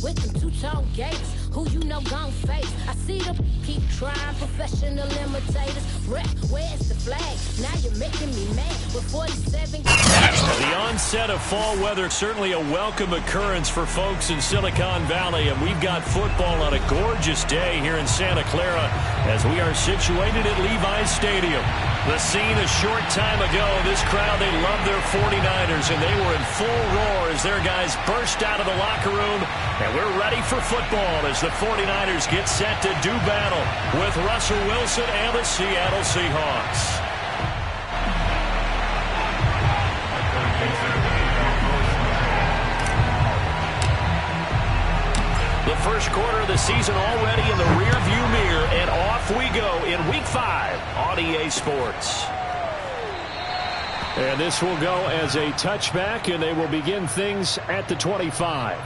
with them two-tone gates. Who you know gon' face? I see them keep trying, professional imitators. Rep, where's the flag? Now you're making me mad with 47. The onset of fall weather, certainly a welcome occurrence for folks in Silicon Valley, and we've got football on a gorgeous day here in Santa Clara as we are situated at Levi's Stadium. The scene a short time ago, this crowd, they love their 49ers, and they were in full roar as their guys burst out of the locker room, and we're ready for football as the 49ers get set to do battle with Russell Wilson and the Seattle Seahawks. The first quarter of the season already in the rearview mirror, and off we go in Week 5 on EA Sports. And this will go as a touchback, and they will begin things at the 25.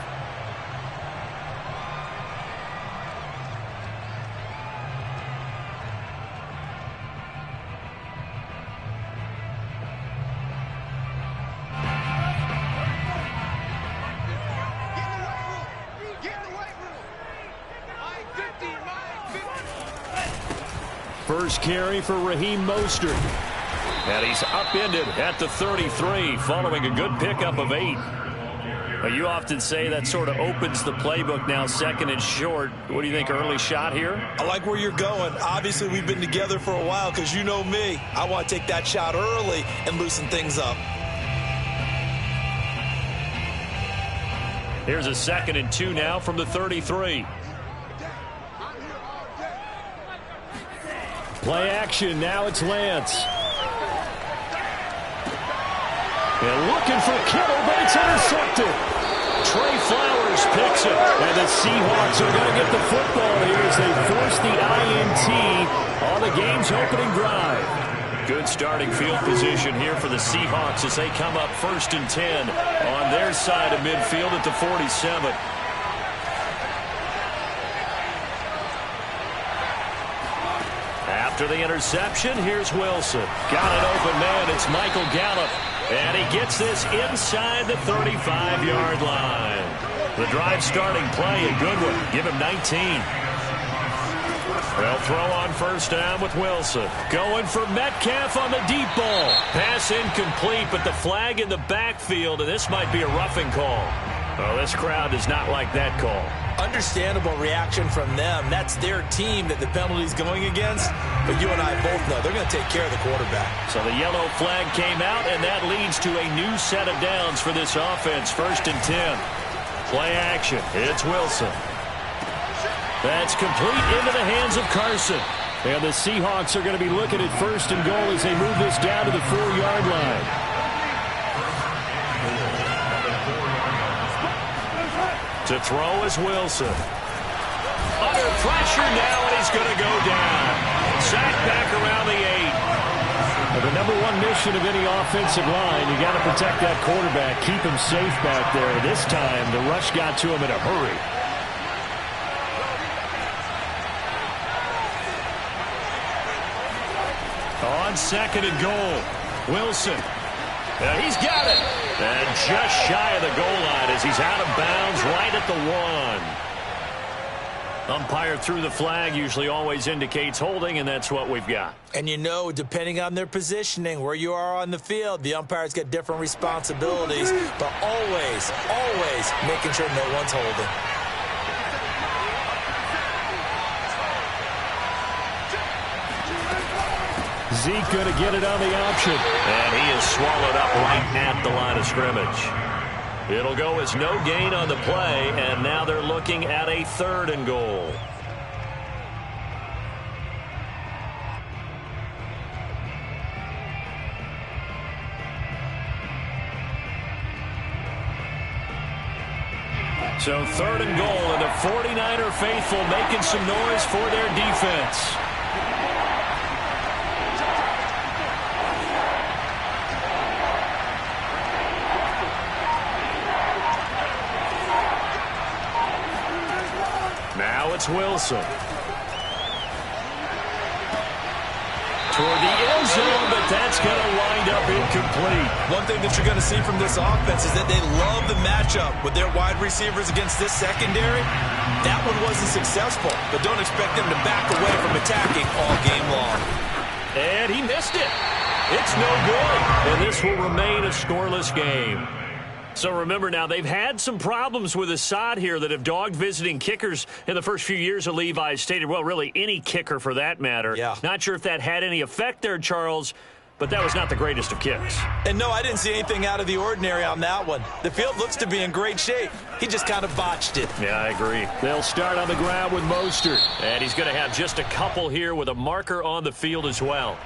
First carry for Raheem Mostert. And he's upended at the 33 following a good pickup of 8. But you often say that sort of opens the playbook now, second and short. What do you think, early shot here? I like where you're going. Obviously, we've been together for a while because you know me. I want to take that shot early and loosen things up. Here's a 2nd and 2 now from the 33. Play action, now it's Lance. And looking for Kittle, but it's intercepted. Trey Flowers picks it, and the Seahawks are going to get the football here as they force the INT on the game's opening drive. Good starting field position here for the Seahawks as they come up 1st and 10 on their side of midfield at the 47. After the interception, here's Wilson. Got an open man. It's Michael Gallup. And he gets this inside the 35-yard line. The drive starting play, a good one. Give him 19. They'll throw on 1st down with Wilson. Going for Metcalf on the deep ball. Pass incomplete, but the flag in the backfield, and this might be a roughing call. Oh, this crowd does not like that call. Understandable reaction from them. That's their team that the penalty's going against. But you and I both know they're going to take care of the quarterback. So the yellow flag came out, and that leads to a new set of downs for this offense. 1st and 10. Play action. It's Wilson. That's complete into the hands of Carson. And the Seahawks are going to be looking at 1st and goal as they move this down to the 4-yard line. To throw is Wilson. Under pressure now, and he's going to go down. Sacked back around the 8. Well, the number one mission of any offensive line, you got to protect that quarterback, keep him safe back there. This time, the rush got to him in a hurry. On 2nd and goal, Wilson. He's got it. And just shy of the goal line as he's out of bounds right at the 1. Umpire threw the flag, usually always indicates holding, and that's what we've got. And you know, depending on their positioning, where you are on the field, the umpires get different responsibilities, but always, always making sure no one's holding. Zeke going to get it on the option. And he is swallowed up right at the line of scrimmage. It'll go as no gain on the play, and now they're looking at a 3rd and goal. So 3rd and goal, and the 49er faithful making some noise for their defense. Now it's Wilson. Toward the end end zone, but that's going to wind up incomplete. One thing that you're going to see from this offense is that they love the matchup with their wide receivers against this secondary. That one wasn't successful, but don't expect them to back away from attacking all game long. And he missed it. It's no good. And this will remain a scoreless game. So remember now, they've had some problems with Assad here that have dogged visiting kickers in the first few years of Levi stated. Well, really, any kicker for that matter. Yeah. Not sure if that had any effect there, Charles, but that was not the greatest of kicks. And no, I didn't see anything out of the ordinary on that one. The field looks to be in great shape. He just kind of botched it. Yeah, I agree. They'll start on the ground with Mostert. And he's going to have just a couple here with a marker on the field as well.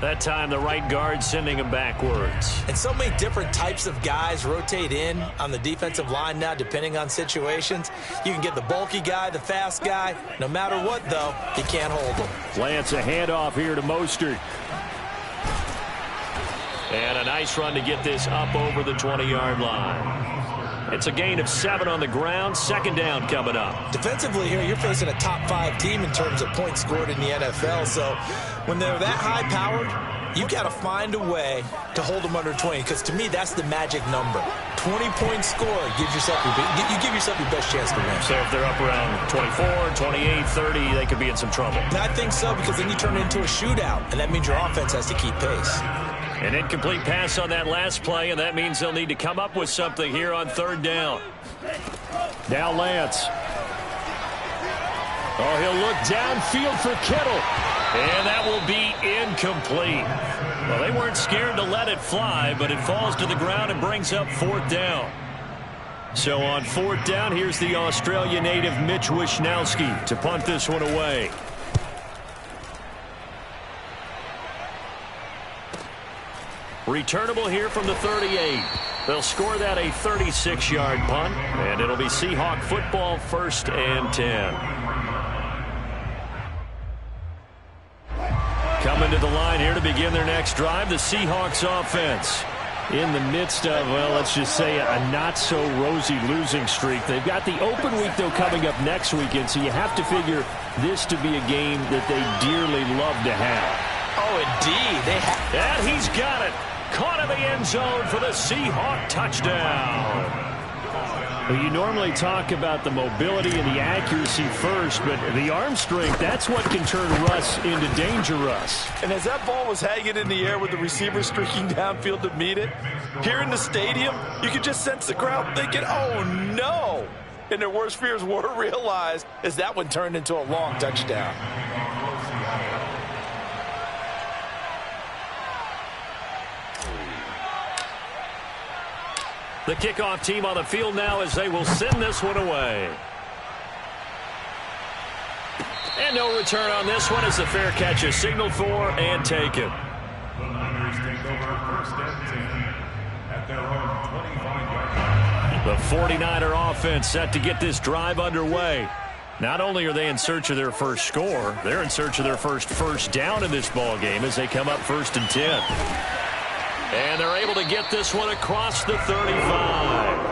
That time, the right guard sending him backwards. And so many different types of guys rotate in on the defensive line now, depending on situations. You can get the bulky guy, the fast guy. No matter what, though, he can't hold him. Lance, a handoff here to Mostert. And a nice run to get this up over the 20-yard line. It's a gain of 7 on the ground. Second down coming up. Defensively here, you're facing a top-5 team in terms of points scored in the NFL. So when they're that high-powered, you've got to find a way to hold them under 20, because to me, that's the magic number. 20-point score gives yourself you give yourself your best chance to win. So if they're up around 24, 28, 30, they could be in some trouble. And I think so, because then you turn it into a shootout, and that means your offense has to keep pace. An incomplete pass on that last play, and that means they'll need to come up with something here on third down. Now Lance. Oh, he'll look downfield for Kittle. And that will be incomplete. Well, they weren't scared to let it fly, but it falls to the ground and brings up fourth down. So on fourth down, here's the Australia native Mitch Wishnowsky to punt this one away. Returnable here from the 38. They'll score that a 36-yard punt, and it'll be Seahawk football, 1st and 10. Coming to the line here to begin their next drive, the Seahawks offense. In the midst of, well, let's just say a not-so-rosy losing streak. They've got the open week, though, coming up next weekend, so you have to figure this to be a game that they dearly love to have. Oh, indeed. And he's got it. Caught in the end zone for the Seahawk touchdown. Well, you normally talk about the mobility and the accuracy first, but the arm strength, that's what can turn Russ into Danger Russ. And as that ball was hanging in the air with the receiver streaking downfield to meet it, here in the stadium, you could just sense the crowd thinking, oh, no. And their worst fears were realized as that one turned into a long touchdown. The kickoff team on the field now as they will send this one away. And no return on this one as the fair catch is signaled for and taken. The 49er offense set to get this drive underway. Not only are they in search of their first score, they're in search of their first down in this ball game as they come up 1st and 10. And they're able to get this one across the 35.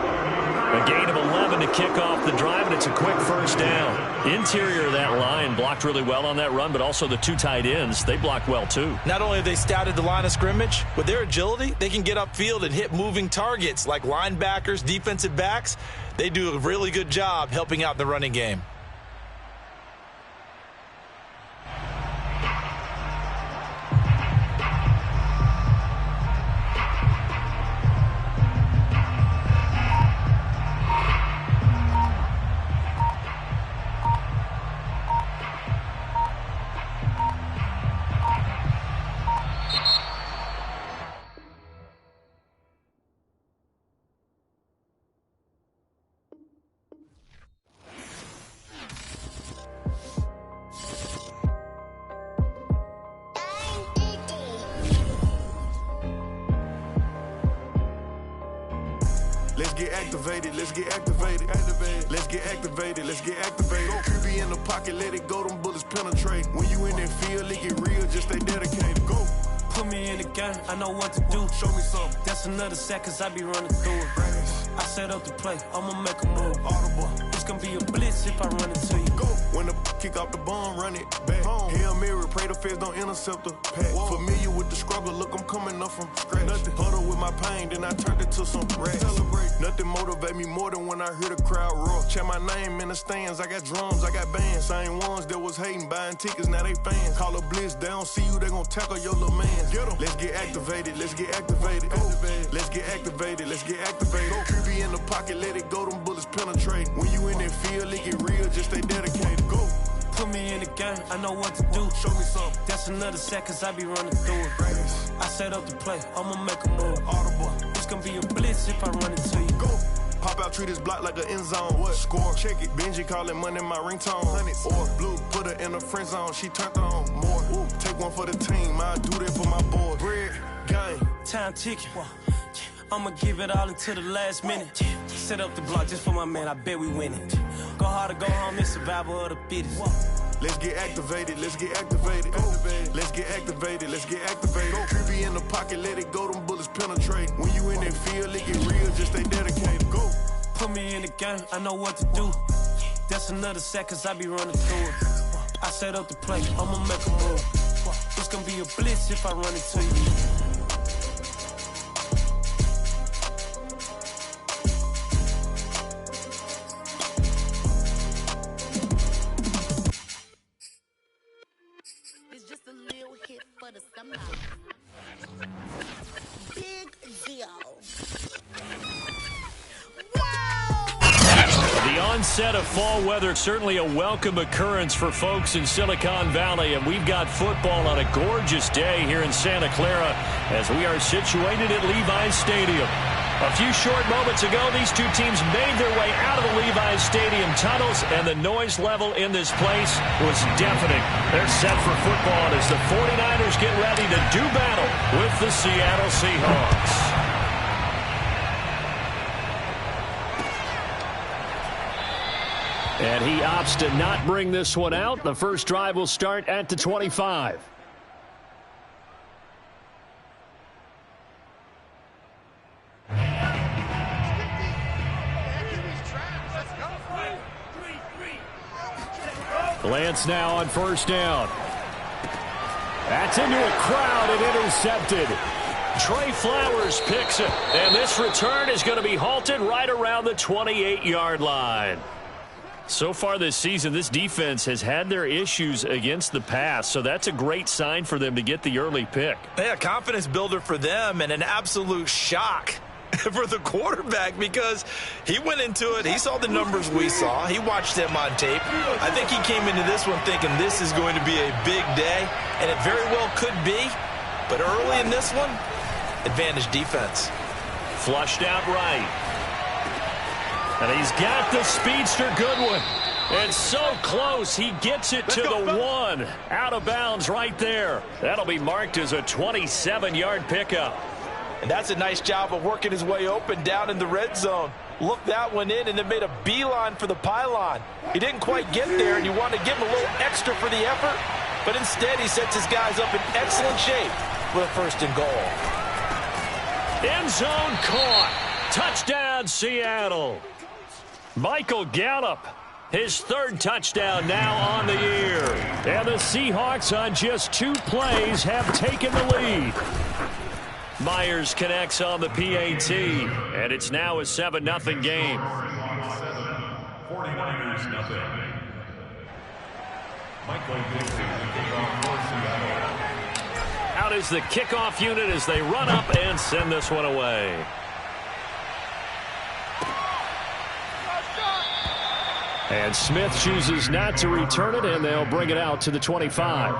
A gain of 11 to kick off the drive, and it's a quick first down. Interior of that line blocked really well on that run, but also the 2 tight ends, they blocked well too. Not only have they scouted the line of scrimmage, with their agility, they can get upfield and hit moving targets like linebackers, defensive backs. They do a really good job helping out the running game. Let's get activated, let's get activated. Let's get activated, let's get activated. QB in the pocket, let it go, them bullets penetrate. When you in that field, it get real, just stay dedicated. Go. Put me in the game, I know what to do. Show me something. That's another sack, cause I be running through it. I set up the play, I'ma make a move. Audible. It's gonna be a blitz if I run into you. Go. When the Kick off the ball, run it back. Hail Mary, pray the feds don't intercept the pack. Familiar with the struggle, look, I'm coming up from scratch. Nothing huddle with my pain, then I turned it to some rats. Celebrate. Nothing motivate me more than when I hear the crowd roar. Check my name in the stands, I got drums, I got bands. Same ones that was hating, buying tickets, now they fans. Call a blitz, they don't see you, they gon' tackle your little man. Get 'em. Let's get activated, let's get activated. Let's get activated, let's get activated. QB in the pocket, let it go, them bullets penetrate. When you in that field, it get real, just stay dedicated. Go. Put me in the game, I know what to do. Show me some. That's another set, cause I be running through it. I set up the play, I'ma make a move. Audible. It's gonna be a blitz if I run into you. Go. Pop out, treat this block like an end zone. What? Score, check it. Benji calling money my ringtone. Hundreds. Or blue, put her in the friend zone. She turned on more. Woo. Take one for the team. I do that for my boy. Bread, game. Time ticking. I'ma give it all until the last minute. Set up the block just for my man, I bet we win it. Go hard or go home, it's survival of the fittest. Let's get activated, let's get activated. Let's get activated, let's get activated. QB in the pocket, let it go, them bullets penetrate. When you in that field, it get real, just stay dedicated. Go. Put me in the game, I know what to do. That's another set, cause I be running through it. I set up the play, I'ma make a move. It's gonna be a blitz if I run into you. Onset of fall weather, certainly a welcome occurrence for folks in Silicon Valley, and we've got football on a gorgeous day here in Santa Clara as we are situated at Levi's Stadium. A few short moments ago, these two teams made their way out of the Levi's Stadium tunnels, and the noise level in this place was deafening. They're set for football as the 49ers get ready to do battle with the Seattle Seahawks. And he opts to not bring this one out. The first drive will start at the 25. Lance now on first down. That's into a crowd and intercepted. Trey Flowers picks it. And this return is going to be halted right around the 28-yard line. So far this season, this defense has had their issues against the pass, so that's a great sign for them to get the early pick. Yeah, confidence builder for them and an absolute shock for the quarterback because he went into it. He saw the numbers we saw. He watched them on tape. I think he came into this one thinking this is going to be a big day, and it very well could be. But early in this one, advantage defense. Flushed out right. And he's got the speedster Goodwin. It's so close. He gets it to the one. Out of bounds right there. That'll be marked as a 27-yard pickup. And that's a nice job of working his way open down in the red zone. Looked that one in and then made a beeline for the pylon. He didn't quite get there, and you want to give him a little extra for the effort. But instead, he sets his guys up in excellent shape for a first and goal. End zone caught. Touchdown, Seattle. Michael Gallup, his third touchdown now on the year. And the Seahawks on just 2 plays have taken the lead. Myers connects on the PAT, and it's now a 7-0 game. 49ers nothing. Out is the kickoff unit as they run up and send this one away. And Smith chooses not to return it, and they'll bring it out to the 25.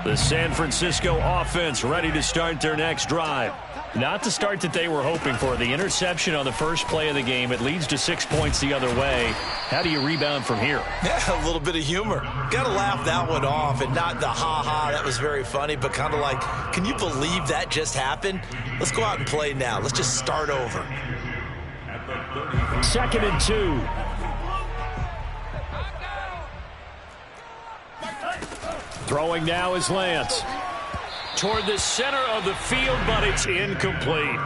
The San Francisco offense ready to start their next drive. Not the start that they were hoping for. The interception on the first play of the game. It leads to 6 points the other way. How do you rebound from here? Yeah, a little bit of humor. Got to laugh that one off and not the ha-ha, that was very funny, but kind of like, can you believe that just happened? Let's go out and play now. Let's just start over. 2nd and 2. Throwing now is Lance. Toward the center of the field, but it's incomplete.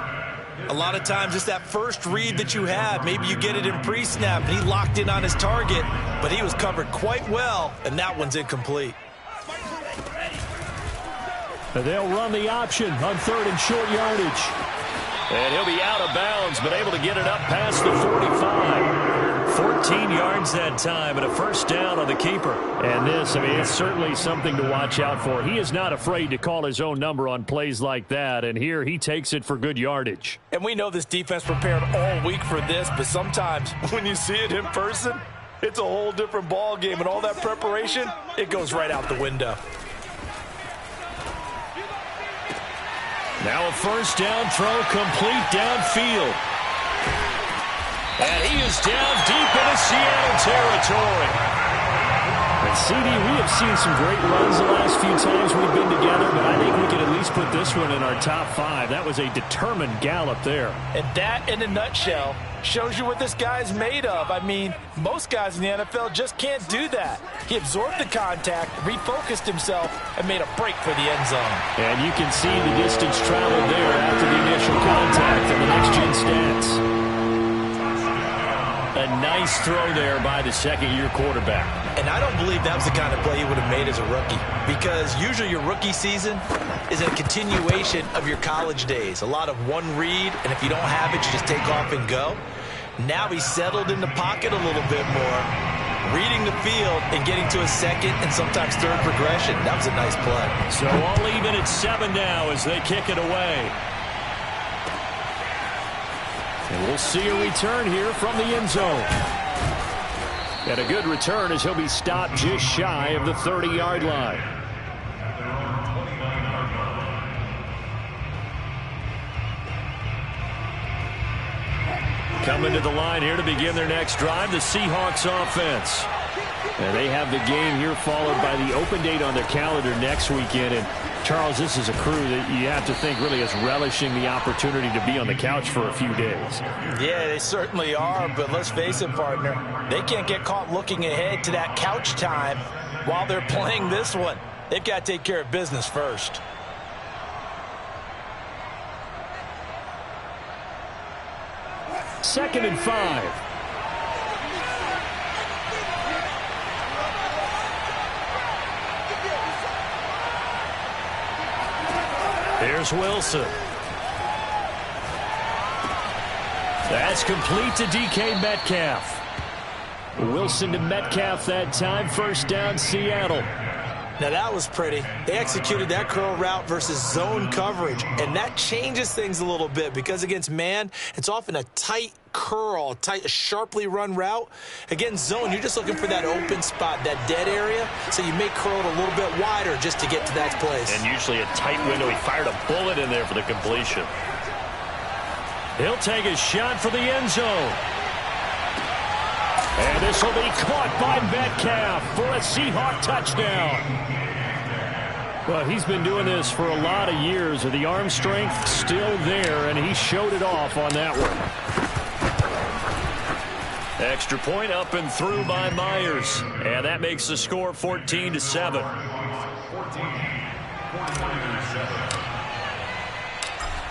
A lot of times it's that first read that you have. Maybe you get it in pre-snap, and he locked in on his target, but he was covered quite well, and that one's incomplete. They'll run the option on 3rd and short yardage. And he'll be out of bounds, but able to get it up past the 45. 14 yards that time, and a first down on the keeper. And this, I mean, it's certainly something to watch out for. He is not afraid to call his own number on plays like that, and here he takes it for good yardage. And we know this defense prepared all week for this, but sometimes when you see it in person, it's a whole different ball game, and all that preparation, it goes right out the window. Now a first down throw, complete downfield. And he is down deep into Seattle territory. And CD, we have seen some great runs the last few times we've been together, but I think we can at least put this one in our top 5. That was a determined gallop there. And that, in a nutshell, shows you what this guy's made of. I mean, most guys in the NFL just can't do that. He absorbed the contact, refocused himself, and made a break for the end zone. And you can see the distance traveled there after the initial contact in the next-gen stats. A nice throw there by the second-year quarterback. And I don't believe that was the kind of play he would have made as a rookie, because usually your rookie season is a continuation of your college days. A lot of one read, and if you don't have it, you just take off and go. Now he's settled in the pocket a little bit more, reading the field and getting to a second and sometimes third progression. That was a nice play. So all even at 7 now as they kick it away. And we'll see a return here from the end zone. And a good return as he'll be stopped just shy of the 30-yard line. Coming to the line here to begin their next drive, the Seahawks offense. And they have the game here followed by the open date on their calendar next weekend. And Charles, this is a crew that you have to think really is relishing the opportunity to be on the couch for a few days. Yeah, they certainly are, but let's face it, partner. They can't get caught looking ahead to that couch time while they're playing this one. They've got to take care of business first. Second and 5. Here's Wilson. That's complete to DK Metcalf. Wilson to Metcalf that time. First down, Seattle. Now that was pretty. They executed that curl route versus zone coverage, and that changes things a little bit because against man, it's often a tight curl, a sharply run route. Against zone, you're just looking for that open spot, that dead area, so you may curl it a little bit wider just to get to that place. And usually a tight window. He fired a bullet in there for the completion. He'll take a shot for the end zone. And this will be caught by Metcalf for a Seahawk touchdown. Well, he's been doing this for a lot of years. The arm strength still there, and he showed it off on that one. Extra point up and through by Myers. And that makes the score 14-7.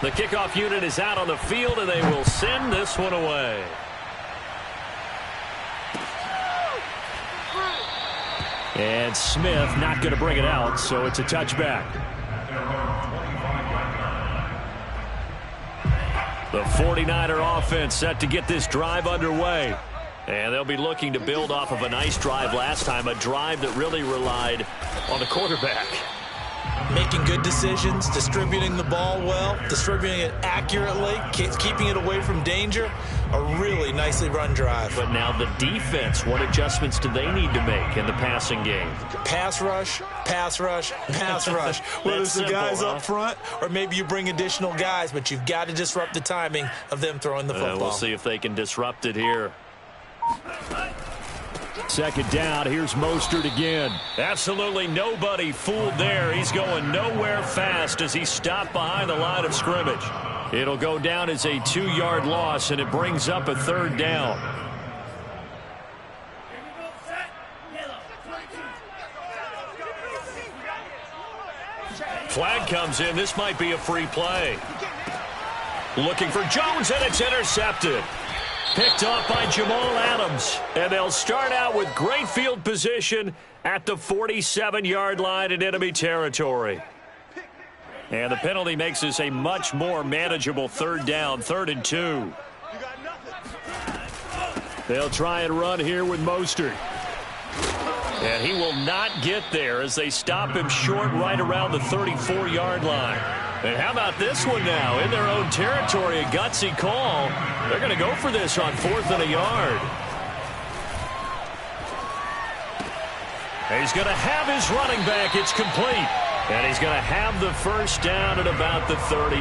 The kickoff unit is out on the field, and they will send this one away. And Smith not going to bring it out, so it's a touchback. The 49er offense set to get this drive underway. And they'll be looking to build off of a nice drive last time, a drive that really relied on the quarterback. Making good decisions, distributing the ball well, distributing it accurately, keeping it away from danger. A really nicely run drive. But now the defense, what adjustments do they need to make in the passing game? Pass rush, pass rush, pass rush. Whether it's the guys up front or maybe you bring additional guys, but you've got to disrupt the timing of them throwing the football. We'll see if they can disrupt it here. Second down, here's Mostert again. Absolutely nobody fooled there. He's going nowhere fast as he stopped behind the line of scrimmage. It'll go down as a 2-yard loss, and it brings up a third down. Flag comes in. This might be a free play. Looking for Jones, and it's intercepted. Picked off by Jamal Adams. And they'll start out with great field position at the 47-yard line in enemy territory. And the penalty makes this a much more manageable third down, 3rd and 2. They'll try and run here with Mostert. And he will not get there as they stop him short right around the 34-yard line. And how about this one now? In their own territory, a gutsy call. They're going to go for this on 4th and a yard. And he's going to have his running back. It's complete. And he's going to have the first down at about the 38.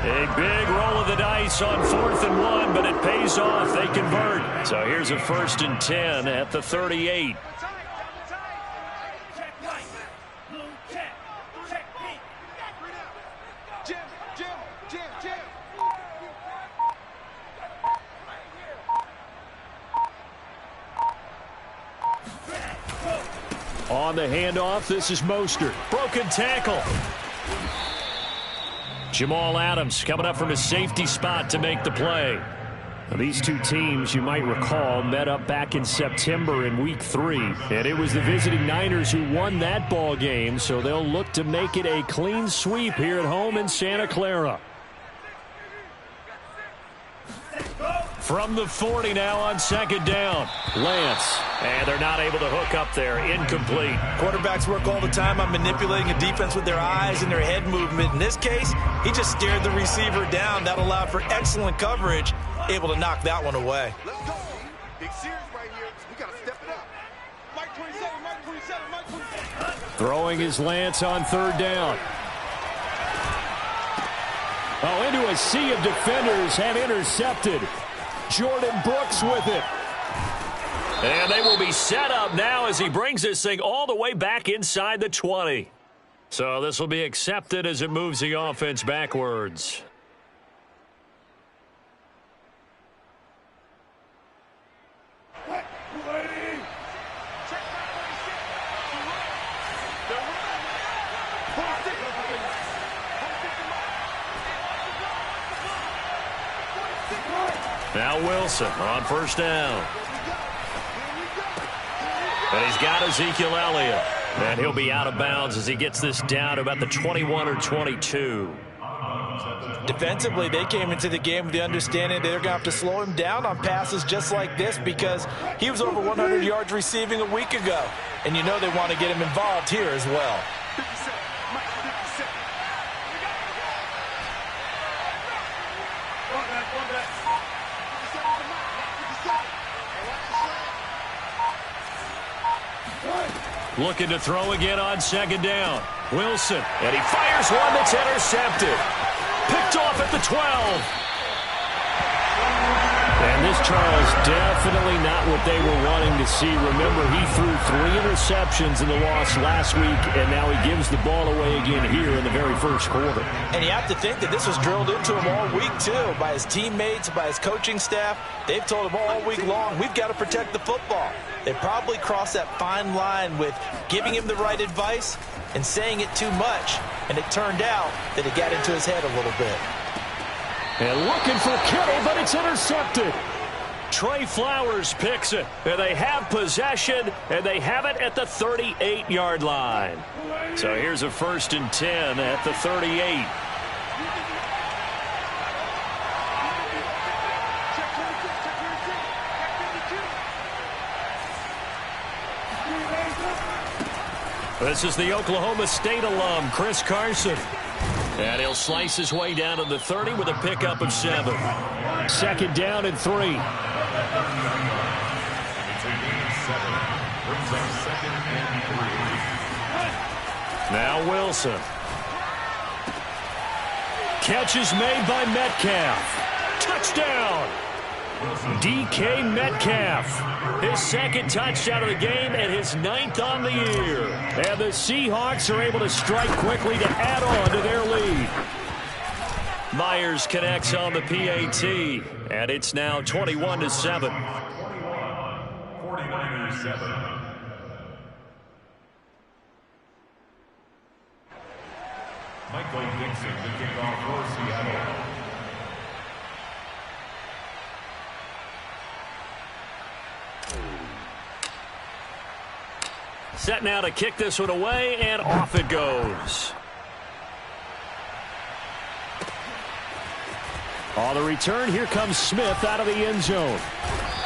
A big roll of the dice on 4th and 1, but it pays off. They convert. So here's a 1st and 10 at the 38. On the handoff, this is Mostert. Broken tackle. Jamal Adams coming up from his safety spot to make the play. Now, these two teams, you might recall, met up back in September in Week 3. And it was the visiting Niners who won that ball game, so they'll look to make it a clean sweep here at home in Santa Clara. From the 40 now on 2nd down. Lance. And they're not able to hook up there. Incomplete. Quarterbacks work all the time on manipulating a defense with their eyes and their head movement. In this case, he just stared the receiver down. That allowed for excellent coverage. Able to knock that one away. Let's go. Big series right here. We got to step it up. Mike 27, Mike 27, Mike 27. Throwing is Lance on 3rd down. Oh, into a sea of defenders, have intercepted. Jordan Brooks with it. And they will be set up now as he brings this thing all the way back inside the 20. So this will be accepted as it moves the offense backwards. Now Wilson on 1st down. And he's got Ezekiel Elliott. And he'll be out of bounds as he gets this down to about the 21 or 22. Defensively, they came into the game with the understanding they're going to have to slow him down on passes just like this because he was over 100 yards receiving a week ago. And you know they want to get him involved here as well. Looking to throw again on 2nd down. Wilson, and he fires one that's intercepted. Picked off at the 12. And this, Charles, definitely not what they were wanting to see. Remember, he threw 3 interceptions in the loss last week, and now he gives the ball away again here in the very first quarter. And you have to think that this was drilled into him all week, too, by his teammates, by his coaching staff. They've told him all week long, we've got to protect the football. They probably crossed that fine line with giving him the right advice and saying it too much. And it turned out that it got into his head a little bit. And looking for Kittle, but it's intercepted. Trey Flowers picks it. And they have possession, and they have it at the 38-yard line. So here's a 1st and 10 at the 38. This is the Oklahoma State alum, Chris Carson. And he'll slice his way down to the 30 with a pickup of 7. 2nd down and 3. Now Wilson. Catch is made by Metcalf. Touchdown! DK Metcalf. His 2nd touchdown of the game and his 9th on the year. And the Seahawks are able to strike quickly to add on to their lead. Myers connects on the PAT. And it's now 21-7. 49-7. Michael Dixon, the kickoff for Seattle. Set now to kick this one away, and off it goes. On the return, here comes Smith out of the end zone.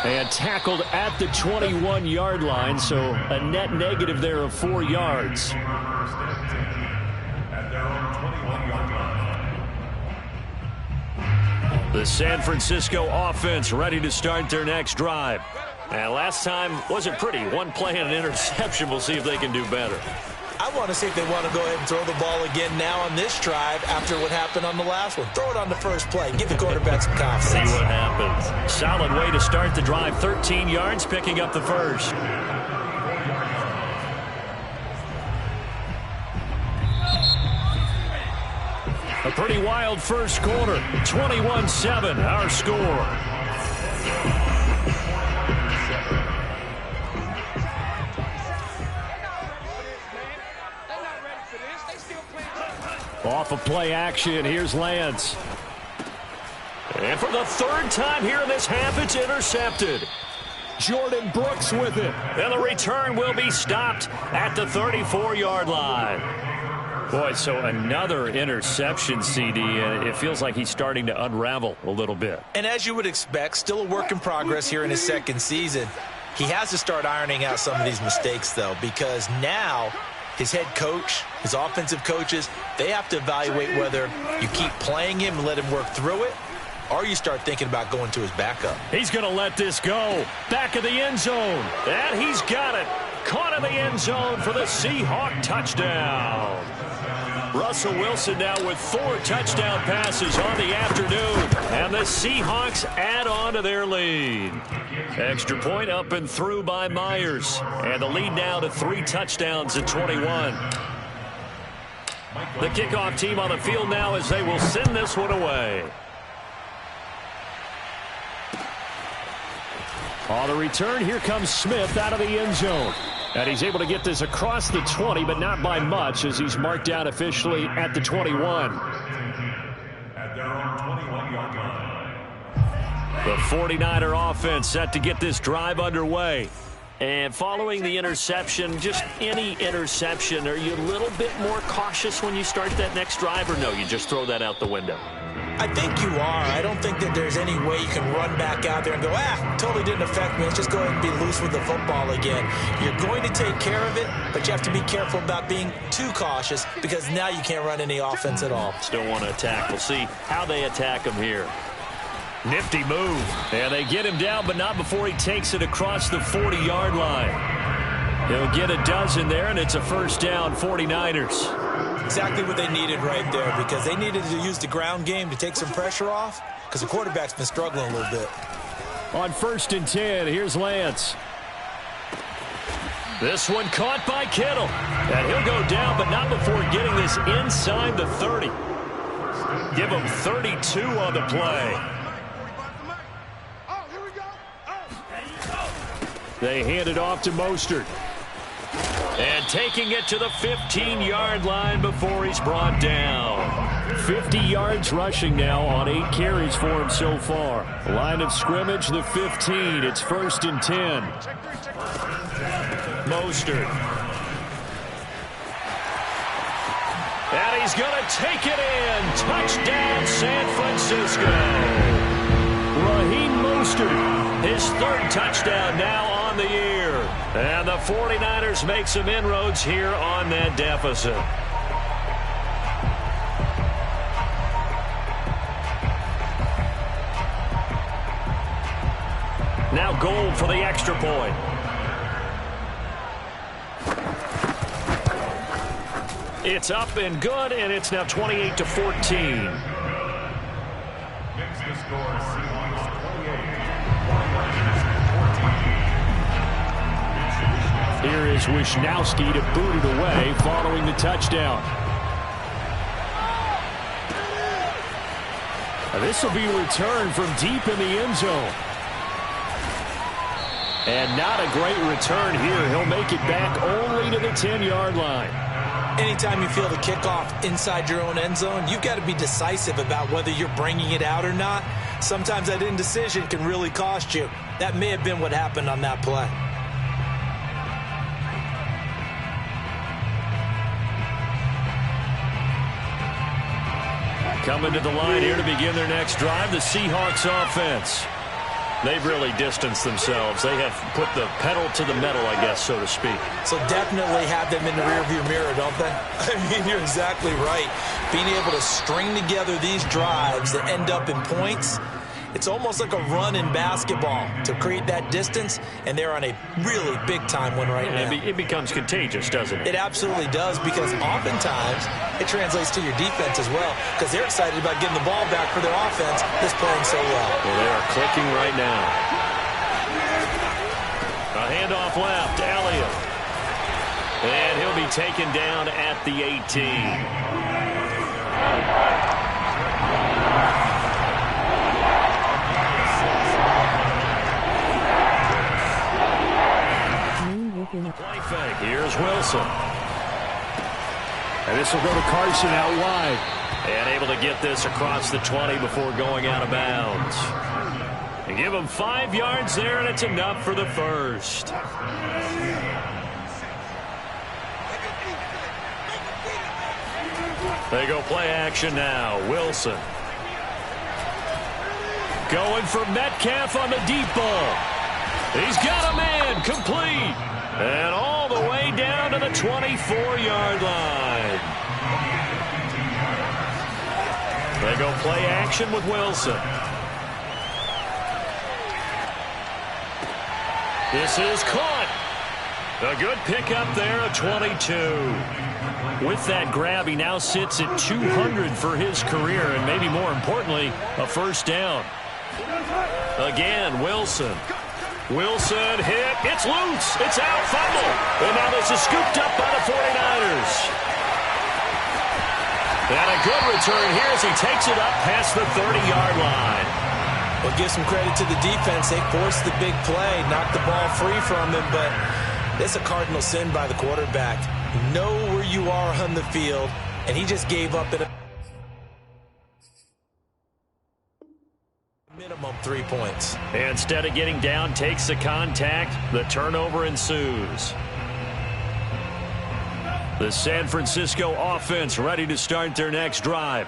And tackled at the 21-yard line, so a net negative there of 4 yards. The San Francisco offense ready to start their next drive. And last time wasn't pretty. One play and an interception. We'll see if they can do better. I want to see if they want to go ahead and throw the ball again now on this drive after what happened on the last one. Throw it on the first play. Give the quarterback some confidence. See what happens. Solid way to start the drive. 13 yards, picking up the first. A pretty wild first quarter. 21-7, our score. Off of play action, here's Lance. And for the third time here in this half, it's intercepted. Jordan Brooks with it. And the return will be stopped at the 34-yard line. Boy, so another interception, CD, and it feels like he's starting to unravel a little bit. And as you would expect, still a work in progress here in his second season. He has to start ironing out some of these mistakes, though, because now his head coach, his offensive coaches, they have to evaluate whether you keep playing him and let him work through it, or you start thinking about going to his backup. He's going to let this go. Back of the end zone. And he's got it. Caught in the end zone for the Seahawks touchdown. Russell Wilson now with 4 touchdown passes on the afternoon. And the Seahawks add on to their lead. Extra point up and through by Myers. And the lead now to 3 touchdowns at 21. The kickoff team on the field now as they will send this one away. On the return, here comes Smith out of the end zone. And he's able to get this across the 20, but not by much as he's marked out officially at the 21. At their own 21-yard line. The 49er offense set to get this drive underway. And following the interception, just any interception, are you a little bit more cautious when you start that next drive, or no, you just throw that out the window? I think you are. I don't think that there's any way you can run back out there and go, totally didn't affect me. Let's just go ahead and be loose with the football again. You're going to take care of it, but you have to be careful about being too cautious because now you can't run any offense at all. Still want to attack. We'll see how they attack him here. Nifty move. And they get him down, but not before he takes it across the 40-yard line. He'll get a dozen there, and it's a first down, 49ers. Exactly what they needed right there because they needed to use the ground game to take some pressure off because the quarterback's been struggling a little bit. On 1st and 10, here's Lance. This one caught by Kittle. And he'll go down, but not before getting this inside the 30. Give him 32 on the play. They hand it off to Mostert. And taking it to the 15-yard line before he's brought down. 50 yards rushing now on 8 carries for him so far. Line of scrimmage, the 15. It's 1st and 10. Mostert. And he's going to take it in. Touchdown, San Francisco. Raheem Mostert, his 3rd touchdown now on the year. And the 49ers make some inroads here on that deficit. Now goal for the extra point. It's up and good, and it's now 28-14. Next to score, Seahawks 28. Here is Wisnowski to boot it away following the touchdown. This will be returned from deep in the end zone. And not a great return here. He'll make it back only to the 10-yard line. Anytime you feel the kickoff inside your own end zone, you've got to be decisive about whether you're bringing it out or not. Sometimes that indecision can really cost you. That may have been what happened on that play. Coming to the line here to begin their next drive, the Seahawks offense. They've really distanced themselves. They have put the pedal to the metal, I guess, so to speak. So definitely have them in the rearview mirror, don't they? I mean, you're exactly right. Being able to string together these drives that end up in points, it's almost like a run in basketball to create that distance, and they're on a really big-time one right now. It becomes contagious, doesn't it? It absolutely does, because oftentimes it translates to your defense as well, because they're excited about getting the ball back for their offense that's playing so well. Well, they are clicking right now. A handoff left, Elliott. And he'll be taken down at the 18. Play fake. Here's Wilson. And this will go to Carson out wide. And able to get this across the 20 before going out of bounds. And give him 5 yards there, and it's enough for the first. They go play action now. Wilson. Going for Metcalf on the deep ball. He's got a man, complete. And all the way down to the 24-yard line. They go play action with Wilson. This is caught. A good pickup there, a 22. With that grab, he now sits at 200 for his career, and maybe more importantly, a first down. Again, Wilson. Wilson hit. It's loose. It's out. Fumble. And now this is scooped up by the 49ers. And a good return here as he takes it up past the 30-yard line. Well, give some credit to the defense. They forced the big play, knocked the ball free from him, but it's a cardinal sin by the quarterback. Know where you are on the field, and he just gave up at a minimum 3 points. Instead of getting down, takes the contact. The turnover ensues. The San Francisco offense ready to start their next drive.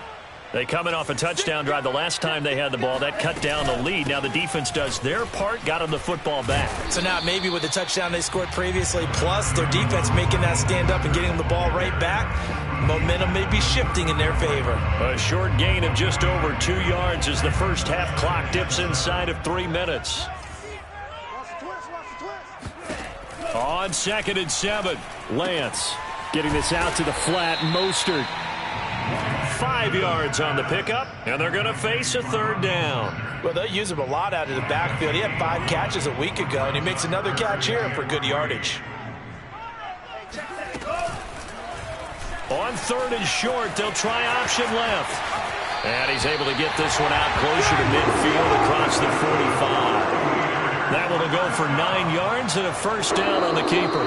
They coming off a touchdown drive the last time they had the ball. That cut down the lead. Now the defense does their part, got them the football back. So now maybe with the touchdown they scored previously, plus their defense making that stand up and getting them the ball right back, momentum may be shifting in their favor. A short gain of just over 2 yards as the first half clock dips inside of 3 minutes. On 2nd and 7, Lance getting this out to the flat. Mostert. 5 yards on the pickup, and they're going to face a third down. Well, they'll use him a lot out of the backfield. He had 5 catches a week ago, and he makes another catch here for good yardage. On 3rd and short, they'll try option left. And he's able to get this one out closer to midfield across the 45. That one will go for 9 yards and a first down on the keeper.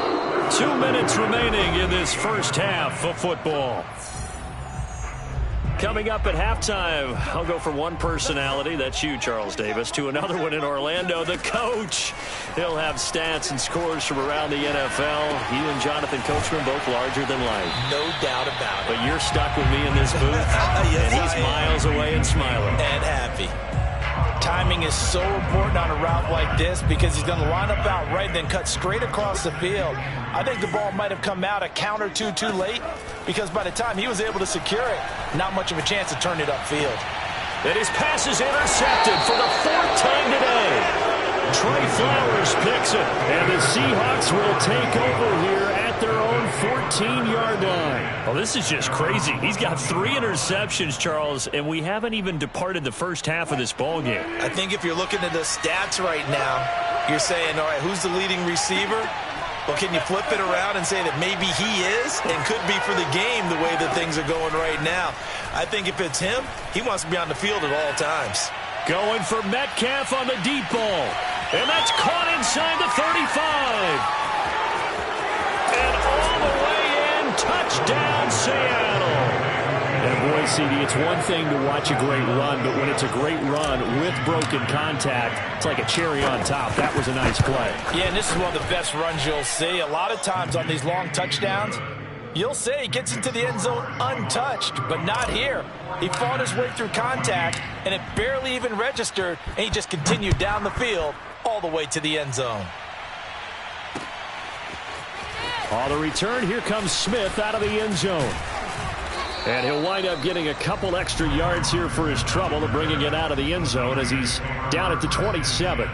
2 minutes remaining in this first half of football. Coming up at halftime, I'll go from one personality, that's you, Charles Davis, to another one in Orlando, the coach. He'll have stats and scores from around the NFL. You and Jonathan Coachman both larger than life. No doubt about it. But you're stuck with me in this booth, yes, and he's miles away and smiling. And happy. Timing is so important on a route like this because he's going to line up out right, then cut straight across the field. I think the ball might have come out a count or two too late because by the time he was able to secure it, not much of a chance to turn it upfield. And his pass is intercepted for the 4th time today. Trey Flowers picks it, and the Seahawks will take over here at their own 14-yard line. Well, this is just crazy. He's got 3 interceptions, Charles, and we haven't even departed the first half of this ballgame. I think if you're looking at the stats right now, you're saying, all right, who's the leading receiver? Well, can you flip it around and say that maybe he is and could be for the game the way that things are going right now? I think if it's him, he wants to be on the field at all times. Going for Metcalf on the deep ball. And that's caught inside the 35. And all the way in, touchdown Seattle. And boy, CD, it's one thing to watch a great run, but when it's a great run with broken contact, it's like a cherry on top. That was a nice play. Yeah, and this is one of the best runs you'll see. A lot of times on these long touchdowns, You'll say he gets into the end zone untouched, but not here. He fought his way through contact, and it barely even registered, and he just continued down the field all the way to the end zone. On the return, here comes Smith out of the end zone. And he'll wind up getting a couple extra yards here for his trouble of bringing it out of the end zone as he's down at the 27.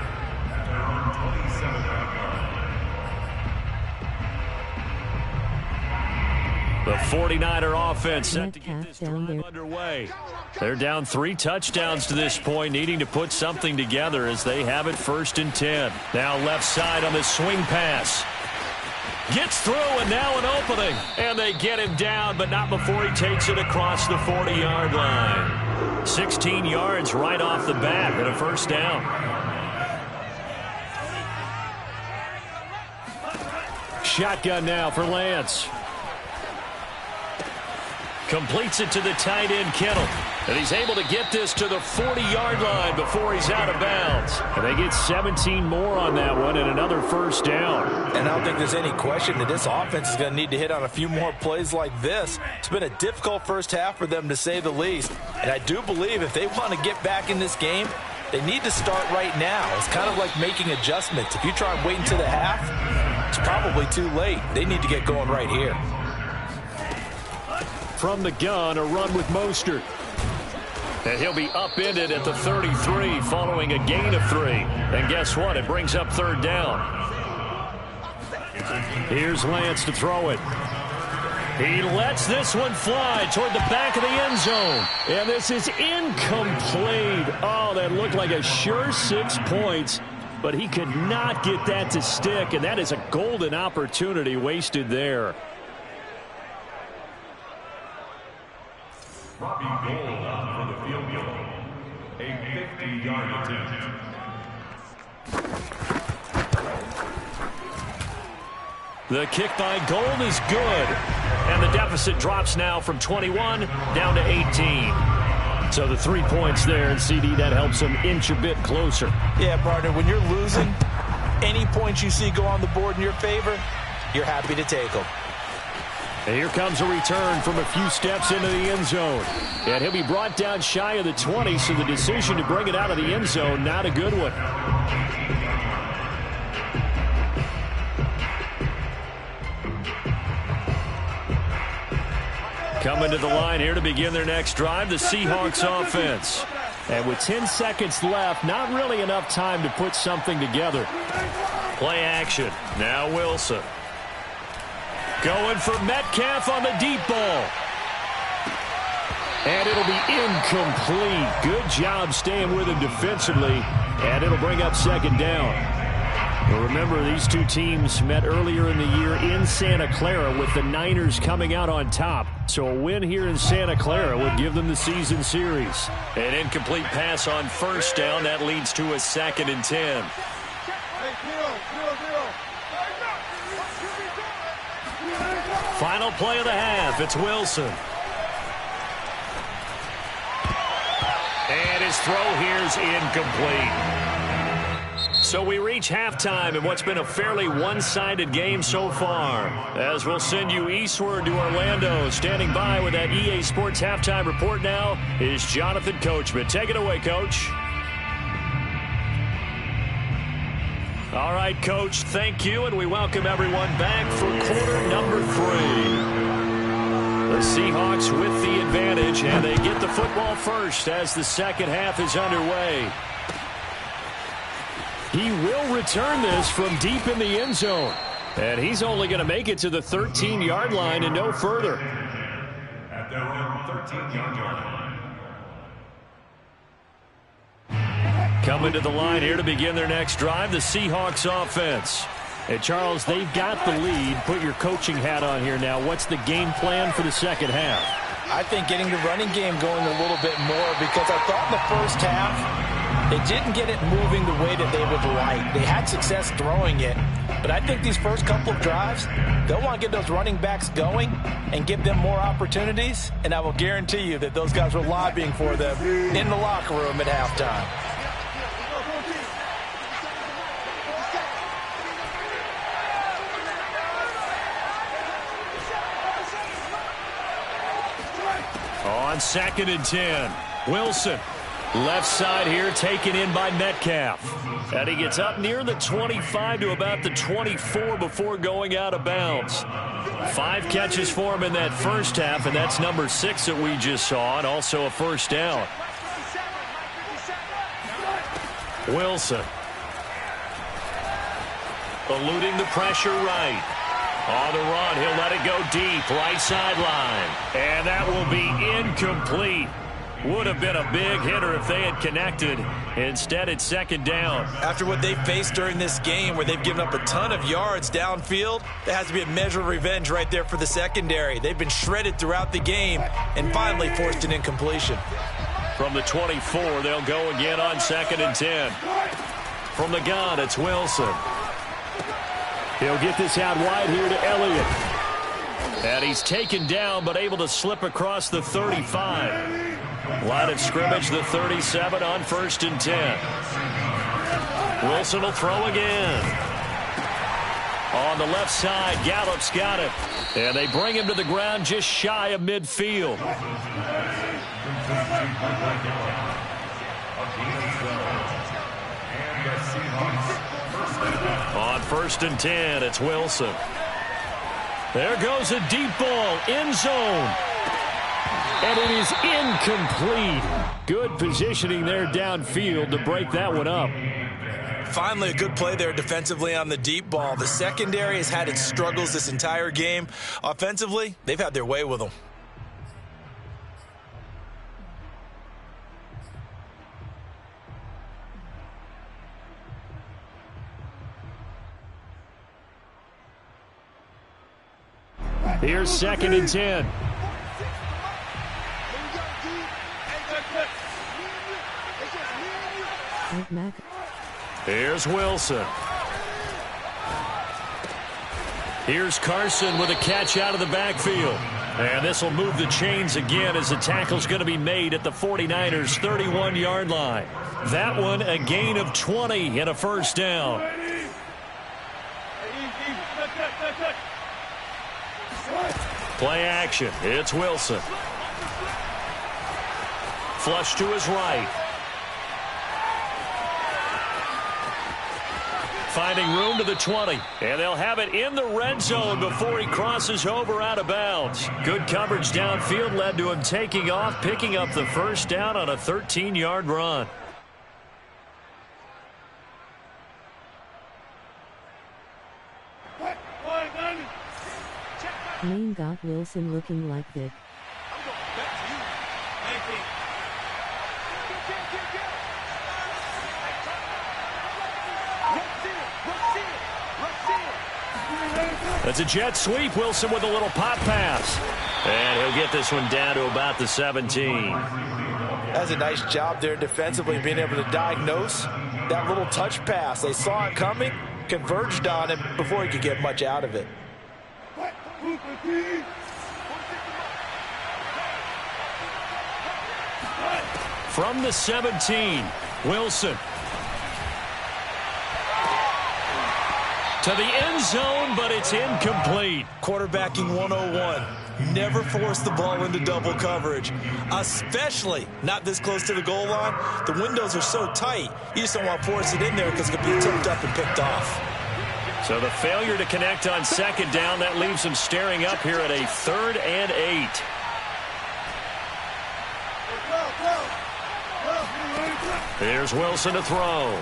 The 49er offense set to get this drive underway. They're down 3 touchdowns to this point, needing to put something together as they have it 1st and 10. Now left side on the swing pass. Gets through, and now an opening. And they get him down, but not before he takes it across the 40-yard line. 16 yards right off the bat and a 1st down. Shotgun now for Lance. Completes it to the tight end, Kittle. And he's able to get this to the 40-yard line before he's out of bounds. And they get 17 more on that one and another 1st down. And I don't think there's any question that this offense is going to need to hit on a few more plays like this. It's been a difficult first half for them, to say the least. And I do believe if they want to get back in this game, they need to start right now. It's kind of like making adjustments. If you try and wait until the half, it's probably too late. They need to get going right here. From the gun, a run with Mostert. And he'll be upended at the 33 following a gain of 3. And guess what? It brings up 3rd down. Here's Lance to throw it. He lets this one fly toward the back of the end zone. And this is incomplete. Oh, that looked like a sure 6 points. But he could not get that to stick. And that is a golden opportunity wasted there. Robbie Gould for the field goal. A 50-yard attempt. The kick by Gould is good. And the deficit drops now from 21 down to 18. So the 3 points there, and CD, that helps them inch a bit closer. Yeah, partner, when you're losing, any points you see go on the board in your favor, you're happy to take them. And here comes a return from a few steps into the end zone. And he'll be brought down shy of the 20, so the decision to bring it out of the end zone, not a good one. Coming to the line here to begin their next drive, the Seahawks offense. And with 10 seconds left, not really enough time to put something together. Play action. Now Wilson. Going for Metcalf on the deep ball. And it'll be incomplete. Good job staying with him defensively. And it'll bring up 2nd down. Well, remember, these two teams met earlier in the year in Santa Clara with the Niners coming out on top. So a win here in Santa Clara would give them the season series. An incomplete pass on 1st down. That leads to a 2nd and 10. Final play of the half. It's Wilson. And his throw here's incomplete. So we reach halftime in what's been a fairly one-sided game so far. As we'll send you eastward to Orlando. Standing by with that EA Sports halftime report now is Jonathan Coachman. Take it away, Coach. All right, Coach, thank you, and we welcome everyone back for quarter number 3. The Seahawks with the advantage, and they get the football first as the second half is underway. He will return this from deep in the end zone, and he's only going to make it to the 13-yard line and no further. At their own 13-yard line. Coming to the line here to begin their next drive, the Seahawks offense. And, Charles, they've got the lead. Put your coaching hat on here now. What's the game plan for the second half? I think getting the running game going a little bit more, because I thought in the first half they didn't get it moving the way that they would like. They had success throwing it, but I think these first couple of drives, they'll want to get those running backs going and give them more opportunities, and I will guarantee you that those guys were lobbying for them in the locker room at halftime. On 2nd and 10, Wilson. Left side here taken in by Metcalf. And he gets up near the 25 to about the 24 before going out of bounds. 5 catches for him in that first half, and that's number 6 that we just saw, and also a first down. Wilson. Eluding the pressure right. On the run, he'll let it go deep, right sideline. And that will be incomplete. Would have been a big hitter if they had connected. Instead, it's 2nd down. After what they faced during this game where they've given up a ton of yards downfield, there has to be a measure of revenge right there for the secondary. They've been shredded throughout the game and finally forced an incompletion. From the 24, they'll go again on 2nd and 10. From the gun, it's Wilson. He'll get this out wide here to Elliott. And he's taken down but able to slip across the 35. Line of scrimmage, the 37 on 1st and 10. Wilson will throw again. On the left side, Gallup's got it. And they bring him to the ground just shy of midfield. On 1st and 10, it's Wilson. There goes a deep ball, end zone. And it is incomplete. Good positioning there downfield to break that one up. Finally, a good play there defensively on the deep ball. The secondary has had its struggles this entire game. Offensively, they've had their way with them. Here's 2nd and 10. Here's Wilson. Here's Carson with a catch out of the backfield. And this will move the chains again as the tackle's going to be made at the 49ers' 31-yard line. That one a gain of 20 and a first down. Play action. It's Wilson. Flush to his right. Finding room to the 20. And they'll have it in the red zone before he crosses over out of bounds. Good coverage downfield led to him taking off, picking up the first down on a 13-yard run. Maine got Wilson looking like that. That's a jet sweep. Wilson with a little pop pass. And he'll get this one down to about the 17. That's a nice job there defensively, being able to diagnose that little touch pass. They saw it coming, converged on him before he could get much out of it. From the 17, Wilson. To the end zone, but it's incomplete. Quarterbacking 101. Never force the ball into double coverage, especially not this close to the goal line. The windows are so tight, you just don't want to force it in there because it could be tipped up and picked off. So the failure to connect on 2nd down, that leaves him staring up here at a 3rd and 8. Here's Wilson to throw.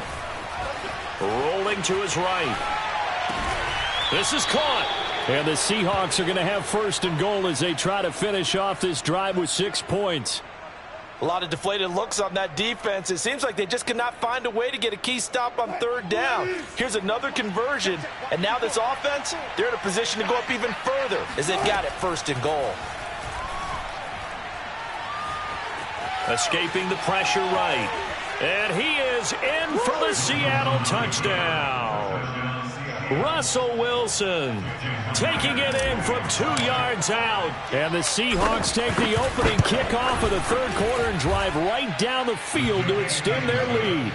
Rolling to his right. This is caught. And the Seahawks are going to have 1st and goal as they try to finish off this drive with 6 points. A lot of deflated looks on that defense. It seems like they just cannot find a way to get a key stop on 3rd down. Here's another conversion, and now this offense, they're in a position to go up even further as they've got it 1st and goal. Escaping the pressure right. And he is in for the Seattle touchdown. Russell Wilson taking it in from 2 yards out. And the Seahawks take the opening kickoff of the 3rd quarter and drive right down the field to extend their lead.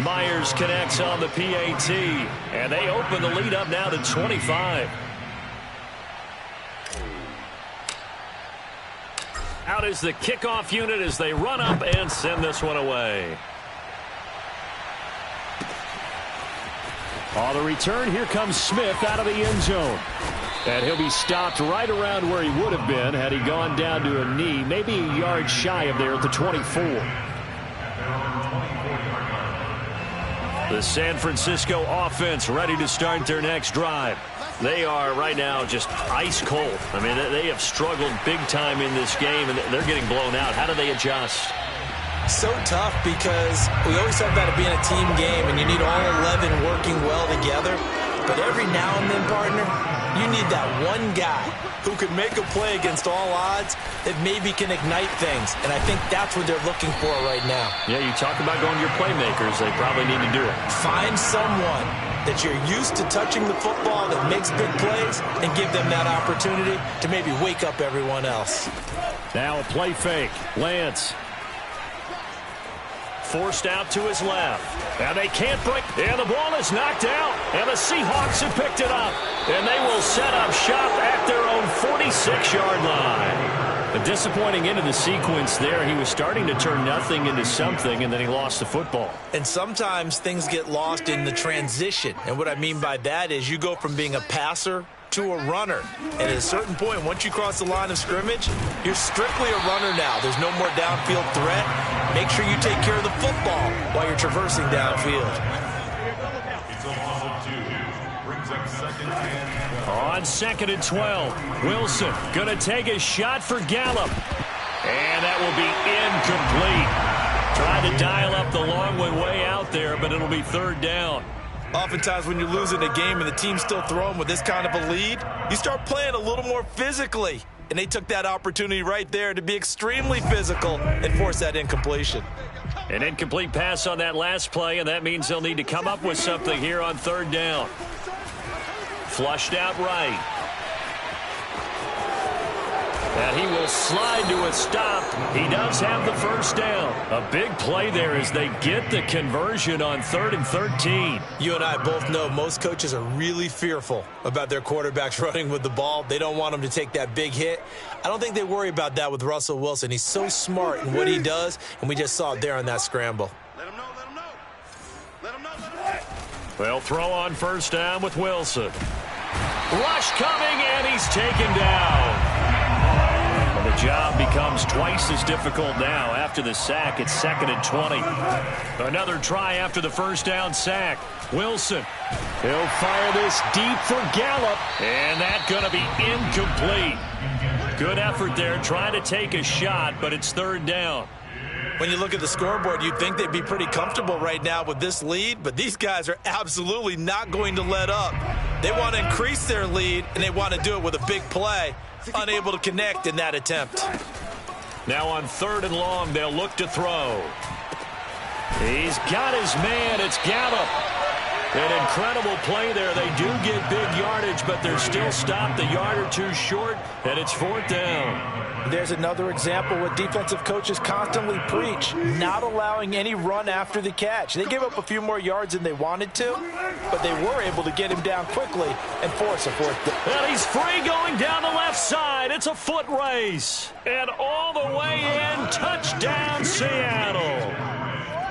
Myers connects on the PAT, and they open the lead up now to 25. Out is the kickoff unit as they run up and send this one away. On the return, here comes Smith out of the end zone. And he'll be stopped right around where he would have been had he gone down to a knee, maybe a yard shy of there at the 24. The San Francisco offense ready to start their next drive. They are right now just ice cold. I mean, they have struggled big time in this game, and they're getting blown out. How do they adjust? So tough because we always talk about it being a team game, and you need all 11 working well together. But every now and then, partner, you need that one guy who could make a play against all odds that maybe can ignite things. And I think that's what they're looking for right now. Yeah, you talk about going to your playmakers. They probably need to do it. Find someone that you're used to touching the football that makes big plays and give them that opportunity to maybe wake up everyone else. Now a play fake. Lance. Forced out to his left. And they can't break. And the ball is knocked out. And the Seahawks have picked it up. And they will set up shop at their own 46-yard line. A disappointing end of the sequence there. He was starting to turn nothing into something, and then he lost the football. And sometimes things get lost in the transition. And what I mean by that is you go from being a passer to a runner. And at a certain point, once you cross the line of scrimmage, you're strictly a runner now. There's no more downfield threat. Make sure you take care of the football while you're traversing downfield. On 2nd and 12, Wilson going to take a shot for Gallup. And that will be incomplete. Trying to dial up the long way out there, but it'll be 3rd down. Oftentimes when you're losing a game and the team's still throwing with this kind of a lead, you start playing a little more physically. And they took that opportunity right there to be extremely physical and force that incompletion. An incomplete pass on that last play, and that means they'll need to come up with something here on 3rd down. Flushed out right. And he will slide to a stop. He does have the 1st down. A big play there as they get the conversion on 3rd and 13. You and I both know most coaches are really fearful about their quarterbacks running with the ball. They don't want them to take that big hit. I don't think they worry about that with Russell Wilson. He's so smart in what he does, and we just saw it there on that scramble. Let him know, let him know. Let him know, let him know. They'll throw on 1st down with Wilson. Rush coming, and he's taken down. The job becomes twice as difficult now after the sack. It's 2nd and 20. Another try after the 1st down sack. Wilson. He'll fire this deep for Gallup. And that's going to be incomplete. Good effort there trying to take a shot, but it's 3rd down. When you look at the scoreboard, you'd think they'd be pretty comfortable right now with this lead, but these guys are absolutely not going to let up. They want to increase their lead, and they want to do it with a big play. Unable to connect in that attempt. Now on 3rd and long, they'll look to throw. He's got his man. It's Gallup. An incredible play there. They do get big yardage, but they're still stopped a yard or two short, and it's 4th down. There's another example what defensive coaches constantly preach, not allowing any run after the catch. They gave up a few more yards than they wanted to, but they were able to get him down quickly and force a 4th down. And he's free going down the left side. It's a foot race. And all the way in, touchdown Seattle.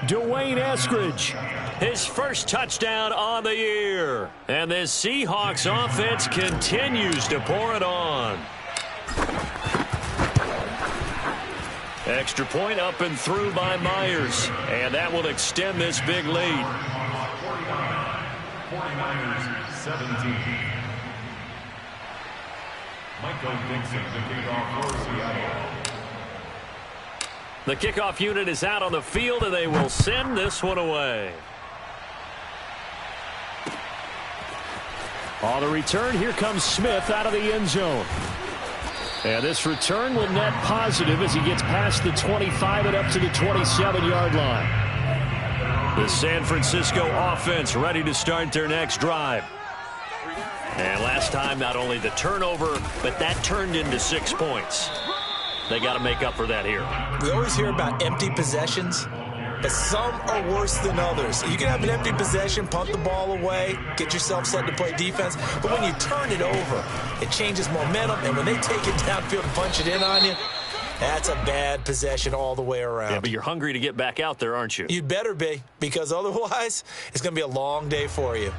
Dwayne Eskridge, his 1st touchdown on the year. And this Seahawks offense continues to pour it on. Extra point up and through by Myers. And that will extend this big lead. 49ers 17. Michael Dixon, the kickoff for Seattle. The kickoff unit is out on the field, and they will send this one away. On the return, here comes Smith out of the end zone. And this return will net positive as he gets past the 25 and up to the 27-yard line. The San Francisco offense ready to start their next drive. And last time, not only the turnover, but that turned into 6 points. They got to make up for that here. We always hear about empty possessions, but some are worse than others. You can have an empty possession, punt the ball away, get yourself set to play defense, but when you turn it over, it changes momentum, and when they take it downfield and punch it in on you, That's a bad possession all the way around. Yeah, but you're hungry to get back out there, aren't you? You'd better be, because otherwise it's going to be a long day for you.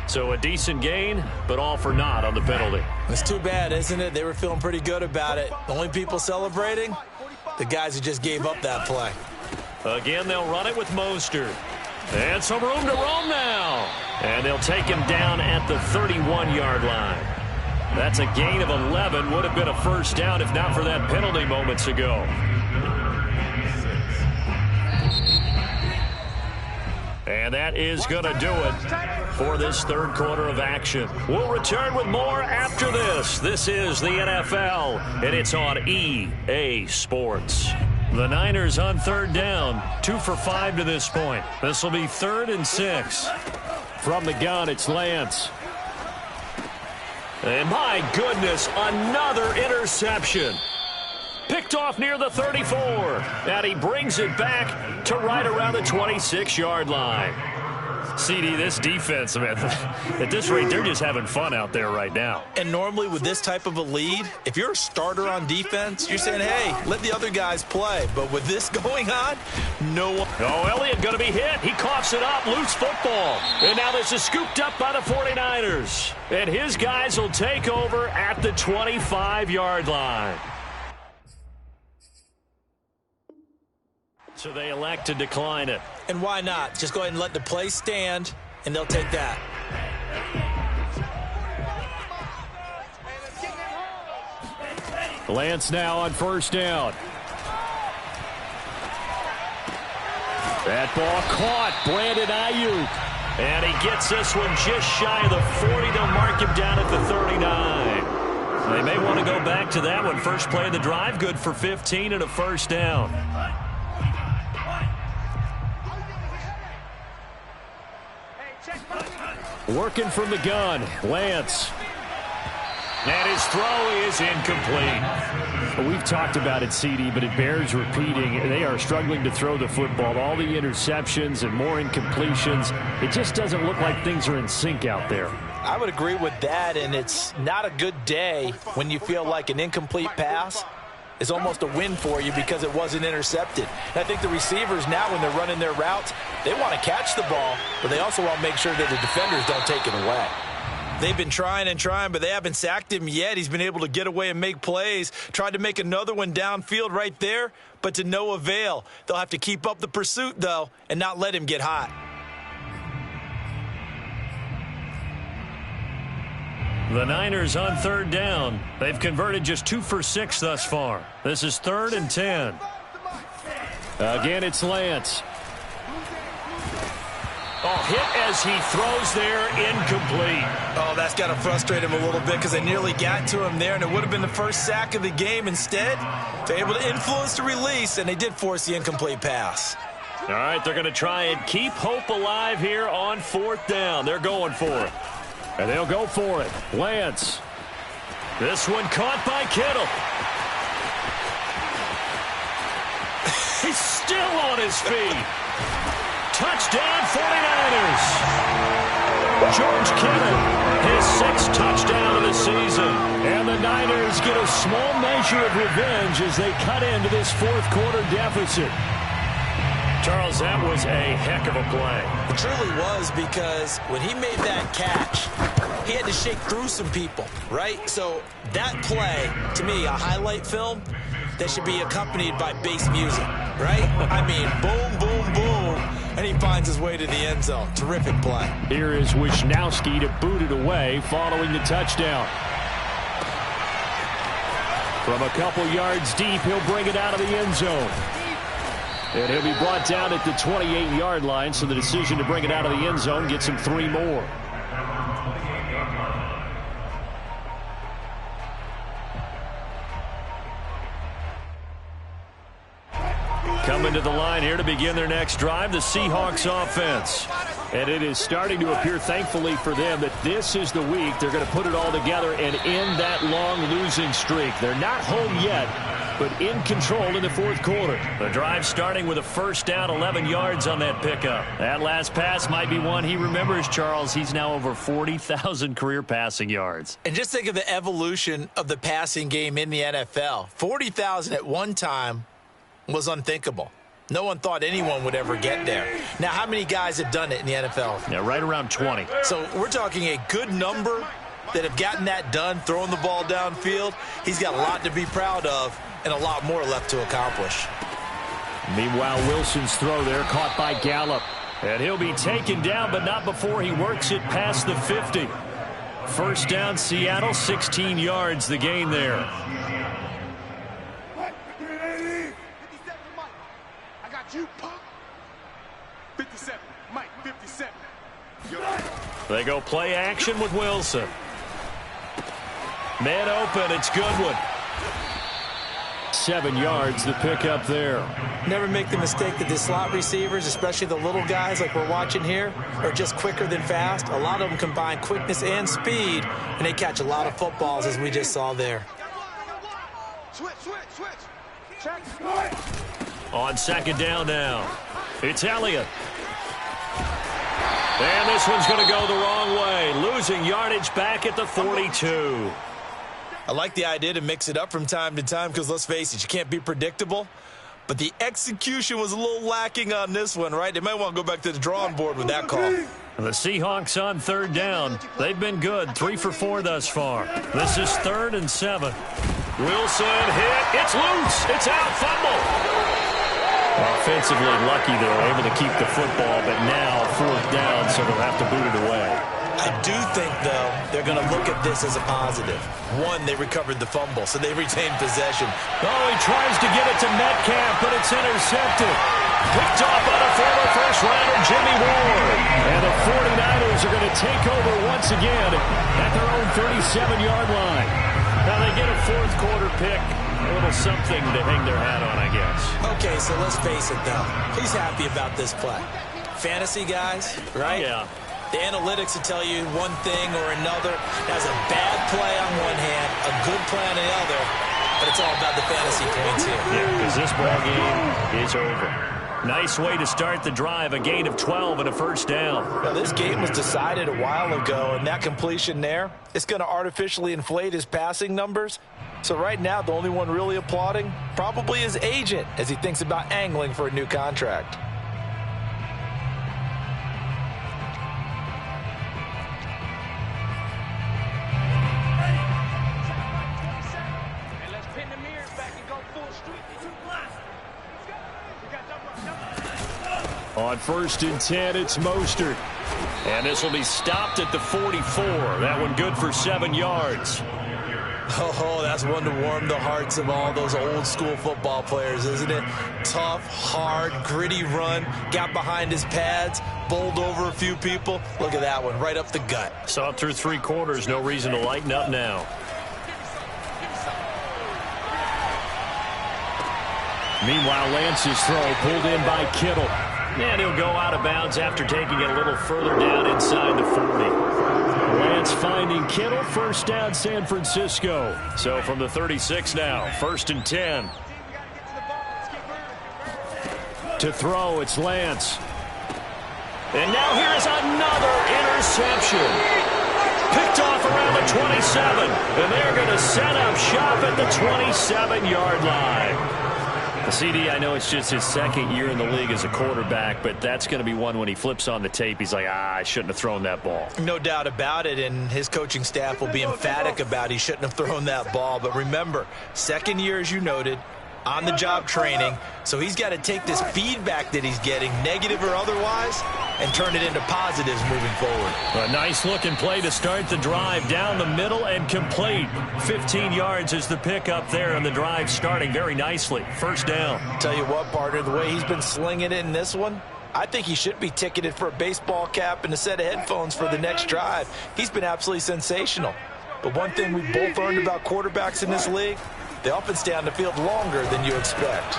So a decent gain, but all for naught on the penalty. It's too bad, isn't it? They were feeling pretty good about it. The only people celebrating, the guys who just gave up that play. Again, they'll run it with Mostert. And some room to roam now. And they'll take him down at the 31-yard line. That's a gain of 11. Would have been a first down if not for that penalty moments ago. And that is going to do it for this third quarter of action. We'll return with more after this. This is the NFL, and it's on EA Sports. The Niners on third down, 2 for 5 to this point. This will be 3rd and 6. From the gun, it's Lance. And my goodness, another interception. Picked off near the 34. And he brings it back to right around the 26-yard line. CD, this defense, man, at this rate, they're just having fun out there right now. And normally with this type of a lead, if you're a starter on defense, you're saying, hey, let the other guys play. But with this going on, no one. Oh, Elliott going to be hit. He coughs it up. Loose football. And now this is scooped up by the 49ers. And his guys will take over at the 25-yard line. So they elect to decline it. And why not? Just go ahead and let the play stand, and they'll take that. Lance now on first down. That ball caught. Brandon Ayuk. And he gets this one just shy of the 40. They'll mark him down at the 39. They may want to go back to that one. First play of the drive, good for 15 and a first down. Working from the gun, Lance. And his throw is incomplete. We've talked about it, CD, but it bears repeating. They are struggling to throw the football. All the interceptions and more incompletions. It just doesn't look like things are in sync out there. I would agree with that, and it's not a good day when you feel like an incomplete pass is almost a win for you because it wasn't intercepted. And I think the receivers now, when they're running their routes, they want to catch the ball, but they also want to make sure that the defenders don't take it away. They've been trying and trying, but they haven't sacked him yet. He's been able to get away and make plays. Tried to make another one downfield right there, but to no avail. They'll have to keep up the pursuit, though, and not let him get hot. The Niners on third down. They've converted just 2 for 6 thus far. This is 3rd and 10. Again, it's Lance. Oh, hit as he throws there, incomplete. Oh, that's got to frustrate him a little bit because they nearly got to him there, and it would have been the first sack of the game. Instead, they're able to influence the release, and they did force the incomplete pass. All right, they're going to try and keep hope alive here on 4th down. They're going for it. And they'll go for it. Lance. This one caught by Kittle. He's still on his feet. Touchdown 49ers. George Kittle, his 6th touchdown of the season. And the Niners get a small measure of revenge as they cut into this 4th quarter deficit. Charles, that was a heck of a play. It truly was, because when he made that catch, he had to shake through some people, right? So that play, to me, a highlight film that should be accompanied by bass music, right? I mean, boom, boom, boom, and he finds his way to the end zone. Terrific play. Here is Wisnowski to boot it away following the touchdown. From a couple yards deep, he'll bring it out of the end zone. And he'll be brought down at the 28-yard line, so the decision to bring it out of the end zone gets him 3 more. Coming to the line here to begin their next drive, the Seahawks offense. And it is starting to appear, thankfully for them, that this is the week they're going to put it all together and end that long losing streak. They're not home yet, but in control in the fourth quarter. The drive starting with a first down, 11 yards on that pickup. That last pass might be one he remembers, Charles. He's now over 40,000 career passing yards. And just think of the evolution of the passing game in the NFL. 40,000 at one time was unthinkable. No one thought anyone would ever get there. Now, how many guys have done it in the NFL? Yeah, right around 20. So we're talking a good number that have gotten that done, throwing the ball downfield. He's got a lot to be proud of and a lot more left to accomplish. Meanwhile, Wilson's throw there caught by Gallup. And he'll be taken down, but not before he works it past the 50. First down, Seattle, 16 yards the gain there. You punk. 57, Mike, 57. They go play action with Wilson. Man open, it's Goodwin. 7 yards, the pickup there. Never make the mistake that the slot receivers, especially the little guys like we're watching here, are just quicker than fast. A lot of them combine quickness and speed, and they catch a lot of footballs, as we just saw there. Switch. Check. On second down now, it's Elliott. And this one's going to go the wrong way, losing yardage back at the 42. I like the idea to mix it up from time to time because, let's face it, you can't be predictable. But the execution was a little lacking on this one, right? They might want to go back to the drawing board with that call. The Seahawks on third down. They've been good, 3 for 4 thus far. This is 3rd and 7. Wilson hit. It's loose. It's out. Fumble. Offensively lucky they were able to keep the football, but now 4th down, so they'll have to boot it away. I do think, though, they're going to look at this as a positive. One, they recovered the fumble, so they retained possession. Oh, he tries to get it to Metcalf, but it's intercepted. Picked off by the former first-rounder, Jimmy Ward. And the 49ers are going to take over once again at their own 37-yard line. Now they get a fourth-quarter pick. A little something to hang their hat on, I guess. Okay, so let's face it, though. He's happy about this play. Fantasy guys, right? Yeah. The analytics will tell you one thing or another. That's a bad play on one hand, a good play on the other, but it's all about the fantasy points here. Yeah, because this ball game is over. Nice way to start the drive, a gain of 12 and a first down. Now, this game was decided a while ago, and that completion there, it's going to artificially inflate his passing numbers. So right now, the only one really applauding probably his agent as he thinks about angling for a new contract. On 1st and 10, it's Mostert. And this will be stopped at the 44. That one good for 7 yards. Oh, that's one to warm the hearts of all those old school football players, isn't it? Tough, hard, gritty run. Got behind his pads, bowled over a few people. Look at that one, right up the gut. Saw it through 3 quarters. No reason to lighten up now. Meanwhile, Lance's throw pulled in by Kittle. And he'll go out of bounds after taking it a little further down inside the 40. Lance finding Kittle, first down San Francisco. So from the 36 now, 1st and 10. To throw, it's Lance. And now here's another interception. Picked off around the 27. And they're going to set up shop at the 27-yard line. The CD, I know it's just his 2nd year in the league as a quarterback, but that's going to be one when he flips on the tape. He's like, I shouldn't have thrown that ball. No doubt about it, and his coaching staff will be emphatic about he shouldn't have thrown that ball. But remember, 2nd year, as you noted, on-the-job training, so he's got to take this feedback that he's getting, negative or otherwise, and turn it into positives moving forward. A nice-looking play to start the drive down the middle and complete. 15 yards is the pickup there, and the drive starting very nicely. First down. Tell you what, partner, the way he's been slinging it in this one, I think he should be ticketed for a baseball cap and a set of headphones for the next drive. He's been absolutely sensational. But one thing we both learned about quarterbacks in this league, they often stay on the field longer than you expect.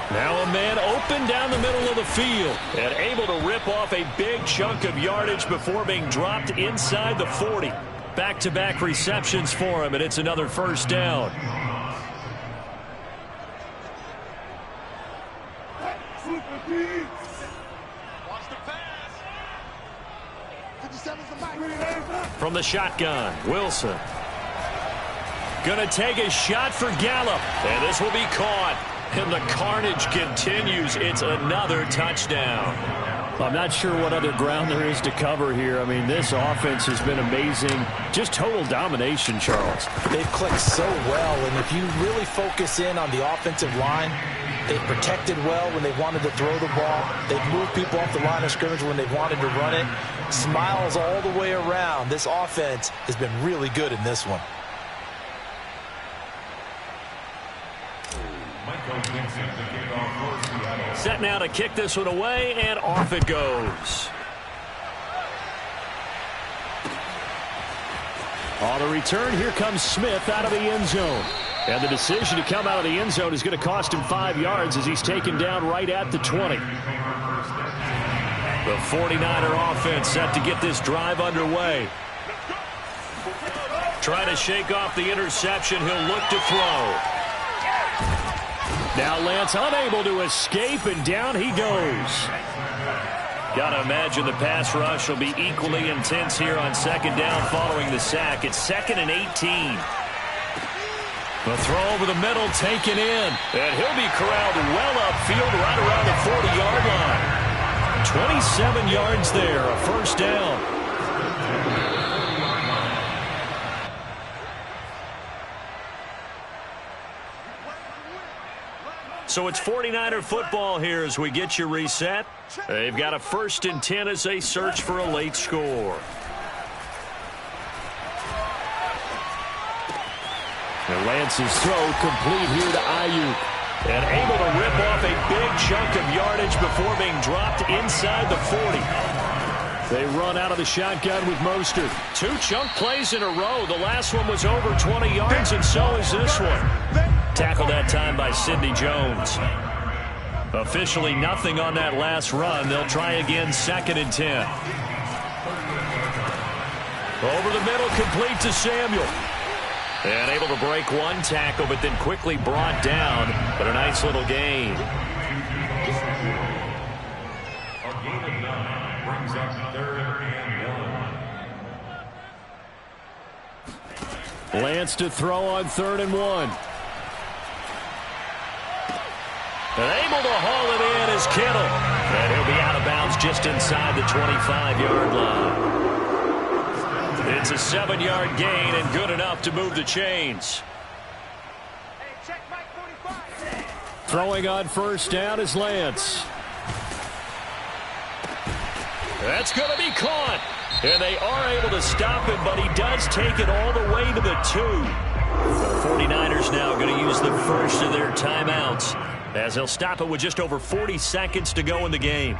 Now a man open down the middle of the field and able to rip off a big chunk of yardage before being dropped inside the 40. Back-to-back receptions for him, and it's another first down. From the shotgun, Wilson. Gonna take a shot for Gallup. And this will be caught. And the carnage continues. It's another touchdown. I'm not sure what other ground there is to cover here. I mean, this offense has been amazing. Just total domination, Charles. They've clicked so well, and if you really focus in on the offensive line, they've protected well when they wanted to throw the ball. They've moved people off the line of scrimmage when they wanted to run it. Smiles all the way around. This offense has been really good in this one. Set now to kick this one away, and off it goes. On the return, here comes Smith out of the end zone. And the decision to come out of the end zone is going to cost him 5 yards as he's taken down right at the 20. The 49er offense set to get this drive underway. Trying to shake off the interception. He'll look to throw. Now Lance unable to escape, and down he goes. Got to imagine the pass rush will be equally intense here on second down following the sack. It's 2nd and 18. The throw over the middle taken in. And he'll be corralled well upfield right around the 40-yard line. 27 yards there, a first down. So it's 49er football here as we get you reset. They've got a 1st and 10 as they search for a late score. And Lance's throw complete here to Ayuk. And able to rip off a big chunk of yardage before being dropped inside the 40. They run out of the shotgun with Mostert. 2 chunk plays in a row. The last one was over 20 yards, and so is this one. Tackled that time by Sidney Jones. Officially nothing on that last run. They'll try again 2nd and 10. Over the middle, complete to Samuel. And able to break one tackle, but then quickly brought down. But a nice little gain. A gain of 9 brings up 3rd and 1. Lance to throw on 3rd and 1. And able to haul it in is Kittle. And he'll be out of bounds just inside the 25-yard line. It's a 7-yard gain and good enough to move the chains. Throwing on 1st down is Lance. That's going to be caught. And they are able to stop him, but he does take it all the way to the 2. The 49ers now going to use the first of their timeouts, as they'll stop it with just over 40 seconds to go in the game.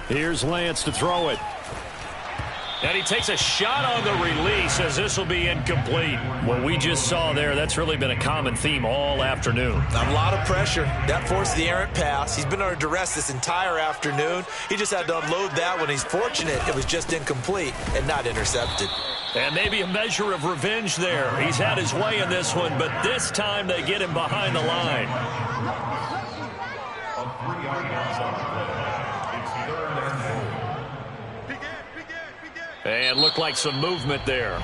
Here's Lance to throw it. And he takes a shot on the release as this will be incomplete. What we just saw there, that's really been a common theme all afternoon. A lot of pressure. That forced the errant pass. He's been under duress this entire afternoon. He just had to unload that one. He's fortunate it was just incomplete and not intercepted. And maybe a measure of revenge there. He's had his way in this one, but this time they get him behind the line. A 3-yard loss on the play. It's 3rd and 4. And looked like some movement there.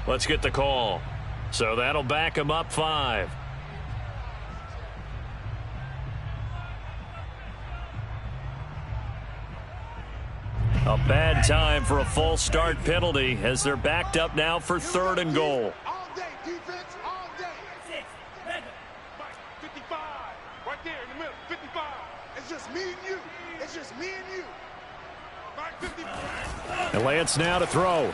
Let's get the call. So that'll back him up 5. A bad time for a false start penalty as they're backed up now for 3rd and goal. All day, defense, all day. 55, right there in the middle, 55. It's just me and you. It's just me and you. Mike, 55. And Lance now to throw.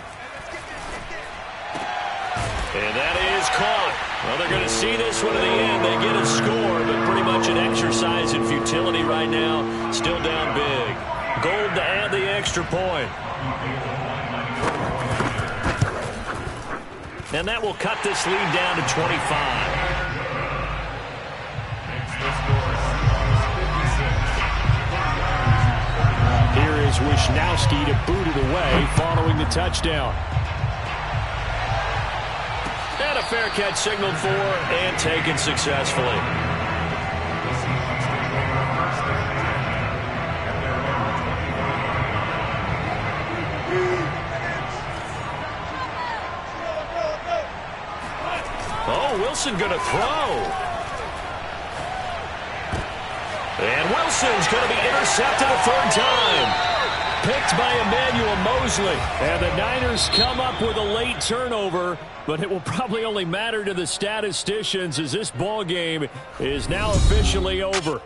And that is caught. Well, they're going to see this one to the end. They get a score, but pretty much an exercise in futility right now. Still down big. Gold to add the extra point. And that will cut this lead down to 25. Here is Wisnowski to boot it away following the touchdown. And a fair catch signaled for and taken successfully. Oh, Wilson going to throw. And Wilson's going to be intercepted a third time. Picked by Emmanuel Mosley. And the Niners come up with a late turnover, but it will probably only matter to the statisticians as this ball game is now officially over.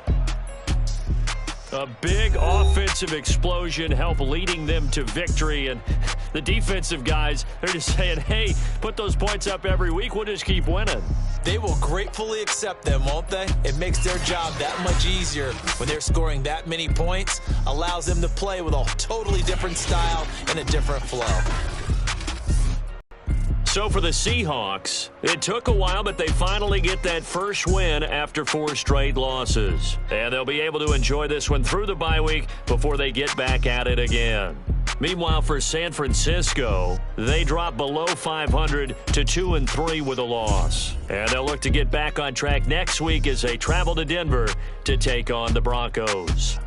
A big offensive explosion helped leading them to victory, and the defensive guys, they're just saying, hey, put those points up every week, we'll just keep winning. They will gratefully accept them, won't they? It makes their job that much easier when they're scoring that many points, allows them to play with a totally different style and a different flow. So for the Seahawks, it took a while, but they finally get that first win after 4 straight losses. And they'll be able to enjoy this one through the bye week before they get back at it again. Meanwhile, for San Francisco, they drop below 500 to 2-3 with a loss. And they'll look to get back on track next week as they travel to Denver to take on the Broncos.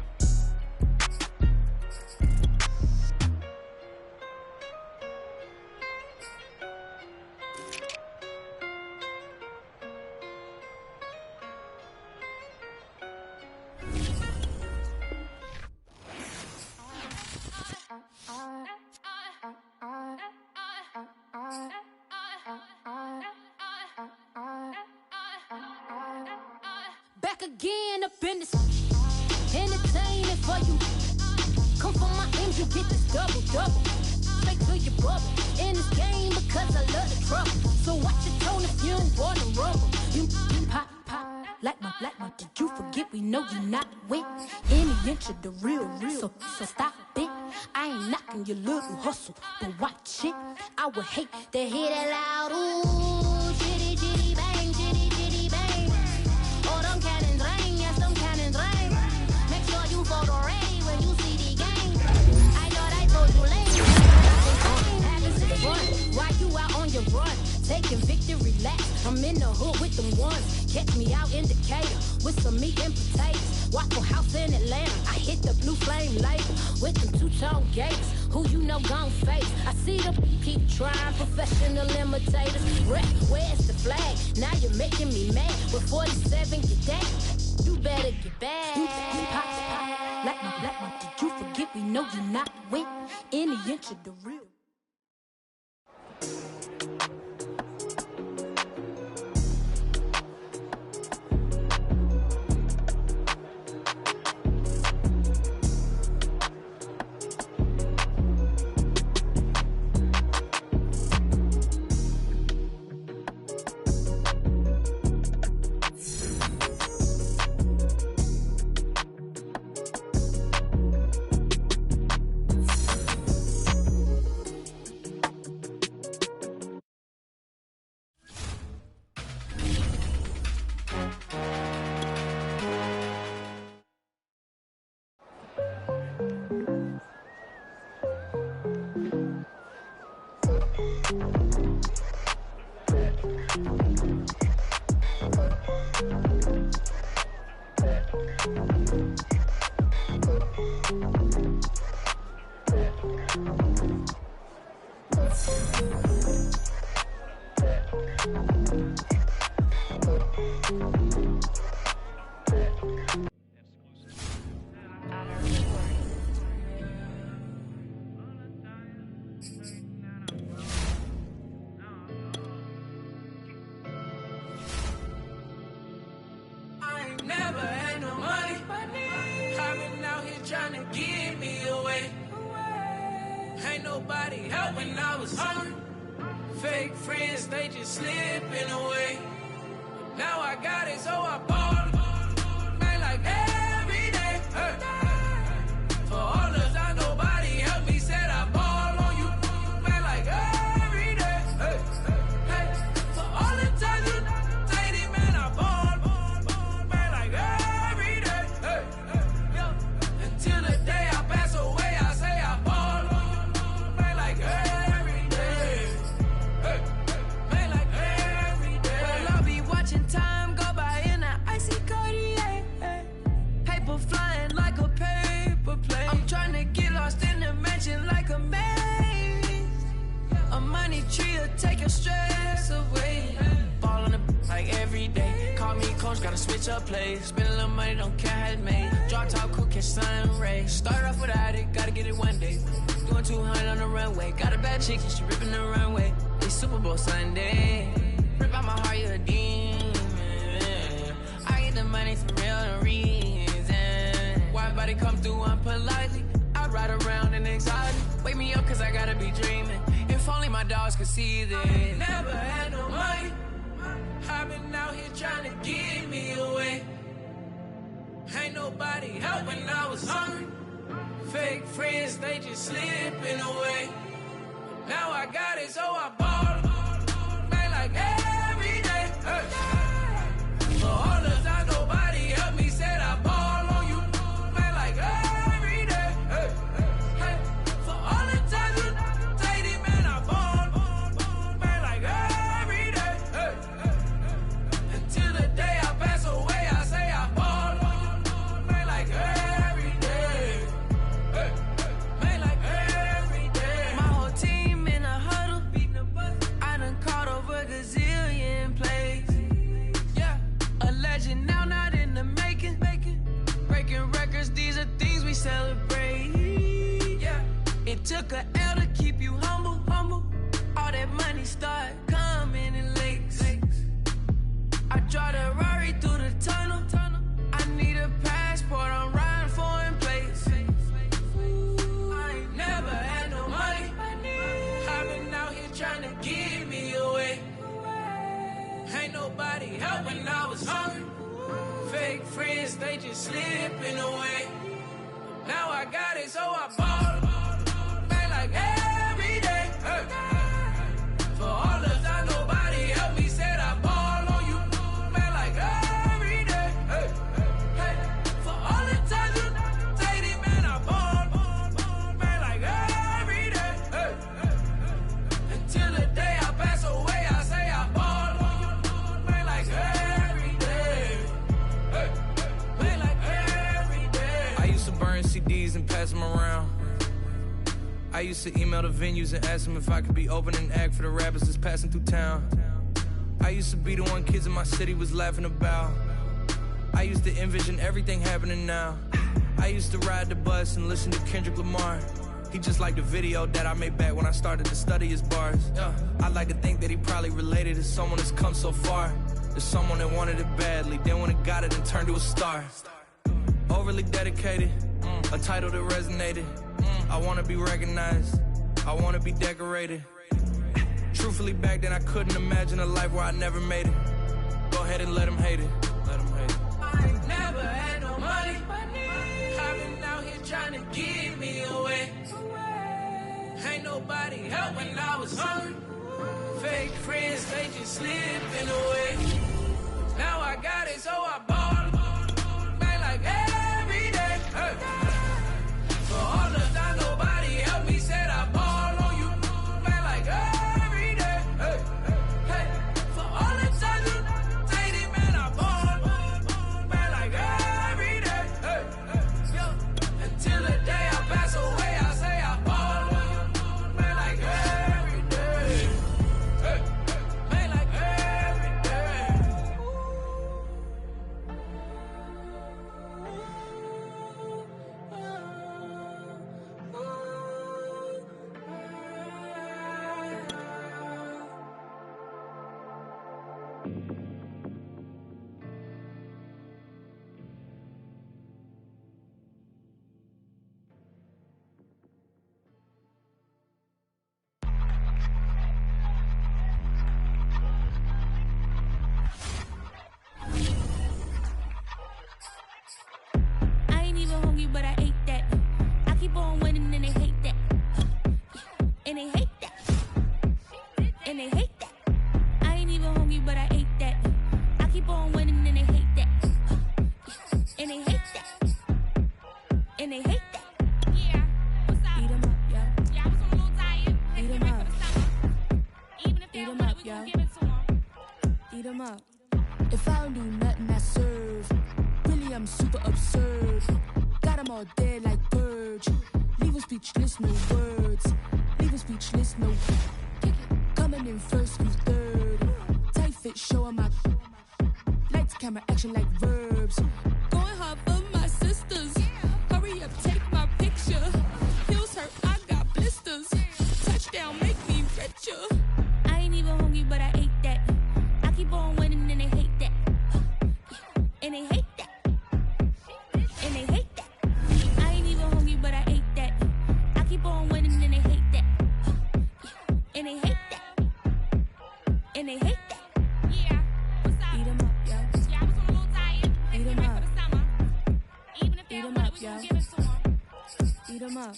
Back again up in this entertaining for you. Come from my end, you get this double. Straight to your bubble. In this game because I love the trouble. So watch your tone if you don't want to rumble. You pop like my did you forget we know you not with any inch of the real. So stop it. I ain't knocking your little hustle, but watch it. I would hate to hear that loud ooh, chitty bang, chitty bang. Oh, them cannons ring, yes, them cannons ring. Make sure you photo ready when you see the game. I thought I told you late. Having some fun while you out on your run. Taking victory laps, I'm in the hood with them ones. Catch me out in Decatur with some meat and potatoes. Waffle House in Atlanta, I hit the blue flame later with them two-tone gates. Who you know gon' face? I see them keep trying, professional imitators. Rep, where's the flag? Now you're making me mad. With 47, get that. You better get back. Pop, like my, did you forget we know you not with any inch of the real? Never had no money. I've been out here trying to give me away. Ain't nobody help when I was hungry. Fake friends, they just slipping away. Now I got it, so I ball. Man, like every day. For all the time, nobody helped me, said I ball on you. Man, like every day. For all the times you dated, man, I ball. Until the day I pass away, I say I ball. Man, like every day. Man, like every switch up plays. Spend a little money, don't care how it's made. Drop top, cool, catch sun rays. Start off without it, gotta get it one day. Doing 200 on the runway. Got a bad chick, she ripping the runway. It's Super Bowl Sunday. Rip out my heart, you a demon. I get the money for real reason. Why everybody come through unpolitely? I ride around in anxiety. Wake me up cause I gotta be dreaming. If only my dogs could see this. Never had no money. I've been out here trying to give me away. Ain't nobody help when I was hungry. Fake friends, they just slipping away. Now I got it, so I bought. Man, like every day. Hey. For all the time nobody helped me, said I ball on you. Man, like every day. Hey. Hey. For all the times you take it, man, I ball. Man, like every day. Hey. Until the day I pass away, I say I ball on you. Man, like every day. Hey. Man, like every day. My whole team in a huddle. I done caught over a gazillion plays. Yeah, a legend now, not in the making. Breaking records, these are things we celebrate. Yeah, it took a L to keep you humble. All that money start coming in lakes. I draw the Rari through the tunnel. I need a passport, I'm riding foreign plates. I ain't never had no money. I've been out here trying to give me away. Ain't nobody help when I was hungry. Fake friends, they just slipping away. Now I got it, so I bought. Man, like every day. Hey. For all the time nobody helped me, said I ball on you. Man, like every day. Hey. Hey. For all the times you take it, man, I ball. Man, like every day. Hey. Until the day I pass away, I say I ball on you. Man, like every day. Hey. Man, like every day. I used to burn CDs and pass them around. I used to email the venues and ask them if I could be opening act for the rappers that's passing through town. I used to be the one kids in my city was laughing about. I used to envision everything happening now. I used to ride the bus and listen to Kendrick Lamar. He just like the video that I made back when I started to study his bars. I like to think that he probably related to someone that's come so far. There's someone that wanted it badly, then when it got it and turned to a star. Overly dedicated, a title that resonated. I wanna be recognized, I wanna be decorated. Truthfully back then I couldn't imagine a life where I never made it. Go ahead and let them hate it. I ain't never had no money. I've been out here trying to give me away. Ain't nobody help when I was hungry. Fake friends, they just slipping away. Now I got it, so I bought. Man, like every day. Hey. For all the time nobody helped me, said I ball on you. Man, like every day. Hey. Hey. For all the time you take it, man, I ball. Man, like every day. Hey. Yo. Until the day I pass away, I say I ball on you. Man, like every day. Hey. Man, like every day. I ain't even hungry, but I ate that. I keep on winning and they hate that. And they hate that. And they hate that. I ain't even hungry, but I ate that. I keep on winning and they hate that. And they hate that. And they hate that. Yeah, what's up? Eat 'em up, yo. Yeah, I was on a little diet. Had to Eat get 'em ready up. for the summer. Even if they Eat don't 'em want up, it, we gon' yo. give it to them. Eat 'em up. If I don't do nothing, I serve. Really, I'm super absurd. Got 'em all dead like birds. Leave 'em speechless, no words. Leave 'em speechless, no. Coming in first, who's third? Tight fit, show 'em my. Lights, camera, action like verb. suburbs. Going hard for my sisters. Hurry up, take my picture. Heels hurt, I got blisters. Touchdown, make me richer. I ain't even hungry, but I ate that. I keep on winning and they hate that. And they hate that. And they hate that. I ain't even hungry, but I ate that. I keep on winning and they hate that. And they hate that. And they hate that. Yeah, what's up? Eat 'em up, yo. Yeah, I was on a little diet. Eat 'em up. For the summer. Even if they don't want it, we gon' give it to 'em. Eat 'em up.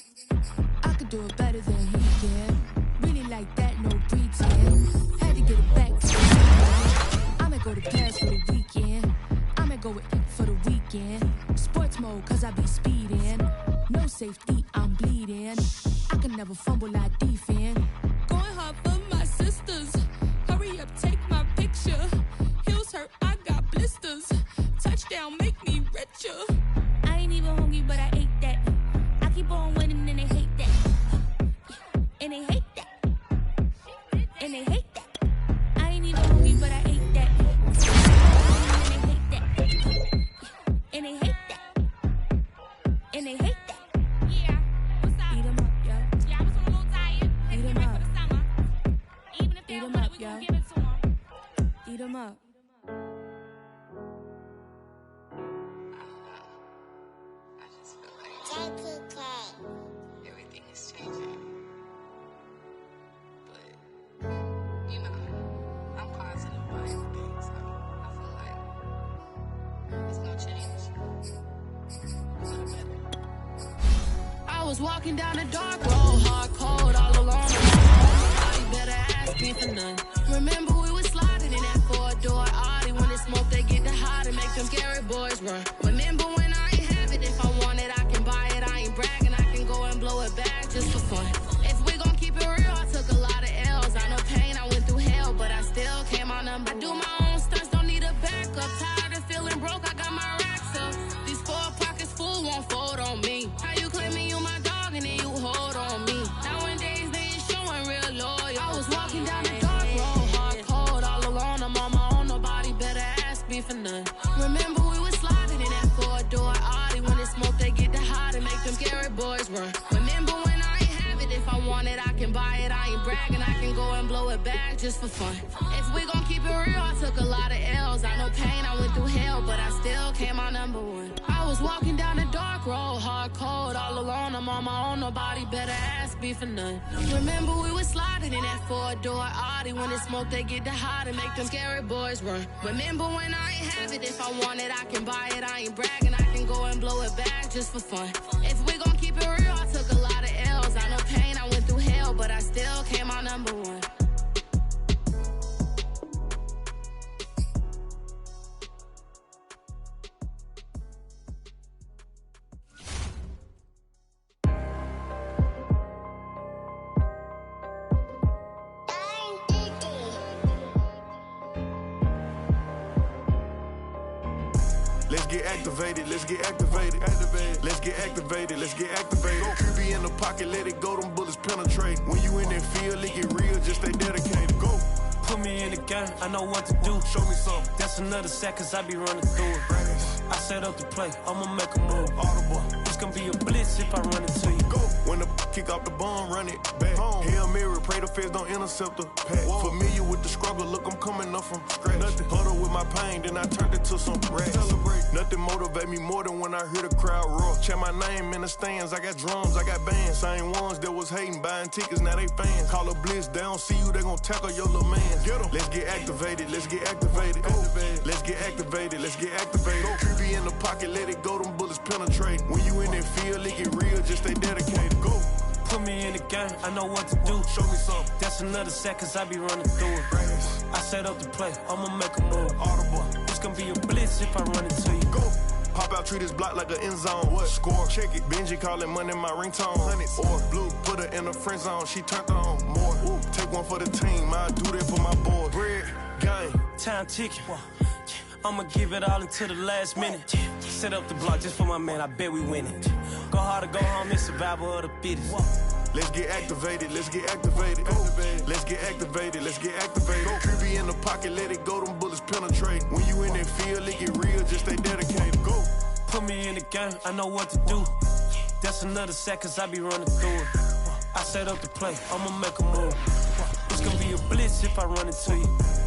I could do it better than he can. Really like that, no pretend. Had to get it back to the weekend. I'ma go to Paris for the weekend. I'ma go it for the weekend. Sports mode, cause I be speeding. No safety, I'm bleeding. I can never fumble, I defend. Going hard for my sisters. Hurry up, take my picture. Heels hurt, I got blisters. Touchdown, make me richer. I ain't even hungry, but I ate that. I keep on winning and they hate that. And they hate that. And they hate that. I ain't even hungry, but I ate that. And they hate that. And they hate that. And they hate that. Yeah, what's up? Eat 'em up, yo. Yeah, I was on a little diet. Eat 'em up. For the summer. Even if they don't want it, we gon' give it to 'em. Eat 'em up. I just feel like everything is changing. But, you know, I'm positive about everything, so I feel like it's gonna change. For the better. I was walking down a dark road, hard cold, all alone. Nobody better ask me for none. Remember we was sliding in that four-door Audi. When it smoke, they get the hot and make them scary boys run. Remember when I ain't have it, if I want it, I can buy it. I ain't bragging, I can go and blow it back just for fun. If we gon' keep it real, I took a lot of L's. I know pain, I went through hell, but I still came out number. I do my own stunts, don't need a backup. Tired of feeling broke, I got my racks up. These 4 pockets full won't fold on me. How you claiming you my dog and then you hold on me? Nowadays they ain't showing real loyal. I was walking down the dark road, hard cold, all alone. I'm on my own, nobody better ask me for none. Remember we was sliding in that four-door Audi. When it smoke, they get the hot and make them scary boys run. Remember when I ain't have it, if I want it, I can buy it. I ain't bragging, I can go and blow it back just for fun. If we gon' keep it real, I took a lot of L's. I know pain, I went through hell, but I still came out number 1. I was walking down a dark road, hard cold, all alone. I'm on my own, nobody better ask me for none. Remember we was sliding in that four-door Audi. When it smoke, they get the hot and make them scary boys run. Remember when I ain't have it, if I want it, I can buy it. I ain't bragging, I can go and blow it back just for fun. If we gon' keep it real, I took a lot of L's. I know pain, I went through hell, but I still came out number 1. Let's get activated, let's get activated. Let's get activated, let's get activated. QB in the pocket, let it go, them bullets penetrate. When you in that field, it get real, just stay dedicated. Go. Put me in the game, I know what to do. Show me something. That's another sack, cause I be running through it. I set up the play, I'ma make a move. Audible. It's gonna be a blitz if I run into you. Go. When the kick off the bomb, run it back. Hail Mary, pray the feds don't intercept the pack. Familiar with the struggle, look, I'm coming up from scratch. Nothing huddle with my pain, then I turned it to some rats. Celebrate. Nothing motivate me more than when I hear the crowd roar. Check my name in the stands, I got drums, I got bands. Same ones that was hating, buying tickets, now they fans. Call a blitz, they don't see you, they gon' tackle your little man. Get 'em. Let's get activated, let's get activated. Go. Let's get activated, let's get activated. Go. QB in the pocket, let it go, them bullets penetrate. When you in that field, it get real, just stay dedicated. Go. Put me in the game, I know what to do. Show me something. That's another sack, cause I be running through it. I set up the play, I'ma make a move. Audible. It's gonna be a blitz if I run into you. Go. Pop out, treat this block like an end zone. What? Score, check it. Benji callin' money my ringtone. Hundreds. Or blue, put her in the friend zone. She turned on more. Ooh. Take one for the team, I do that for my boy. Bread, game. Time ticking. I'ma give it all until the last minute. Set up the block just for my man, I bet we win it. Go hard or go home, it's survival of the fittest. Let's get activated, let's get activated. Go. Let's get activated, let's get activated. QB in the pocket, let it go, them bullets penetrate. When you in that field, it get real, just stay dedicated. me in the game, I know what to do. That's another sack, cause I be running through it. I set up the play, I'ma make a move. It's gonna be a blitz if I run into you.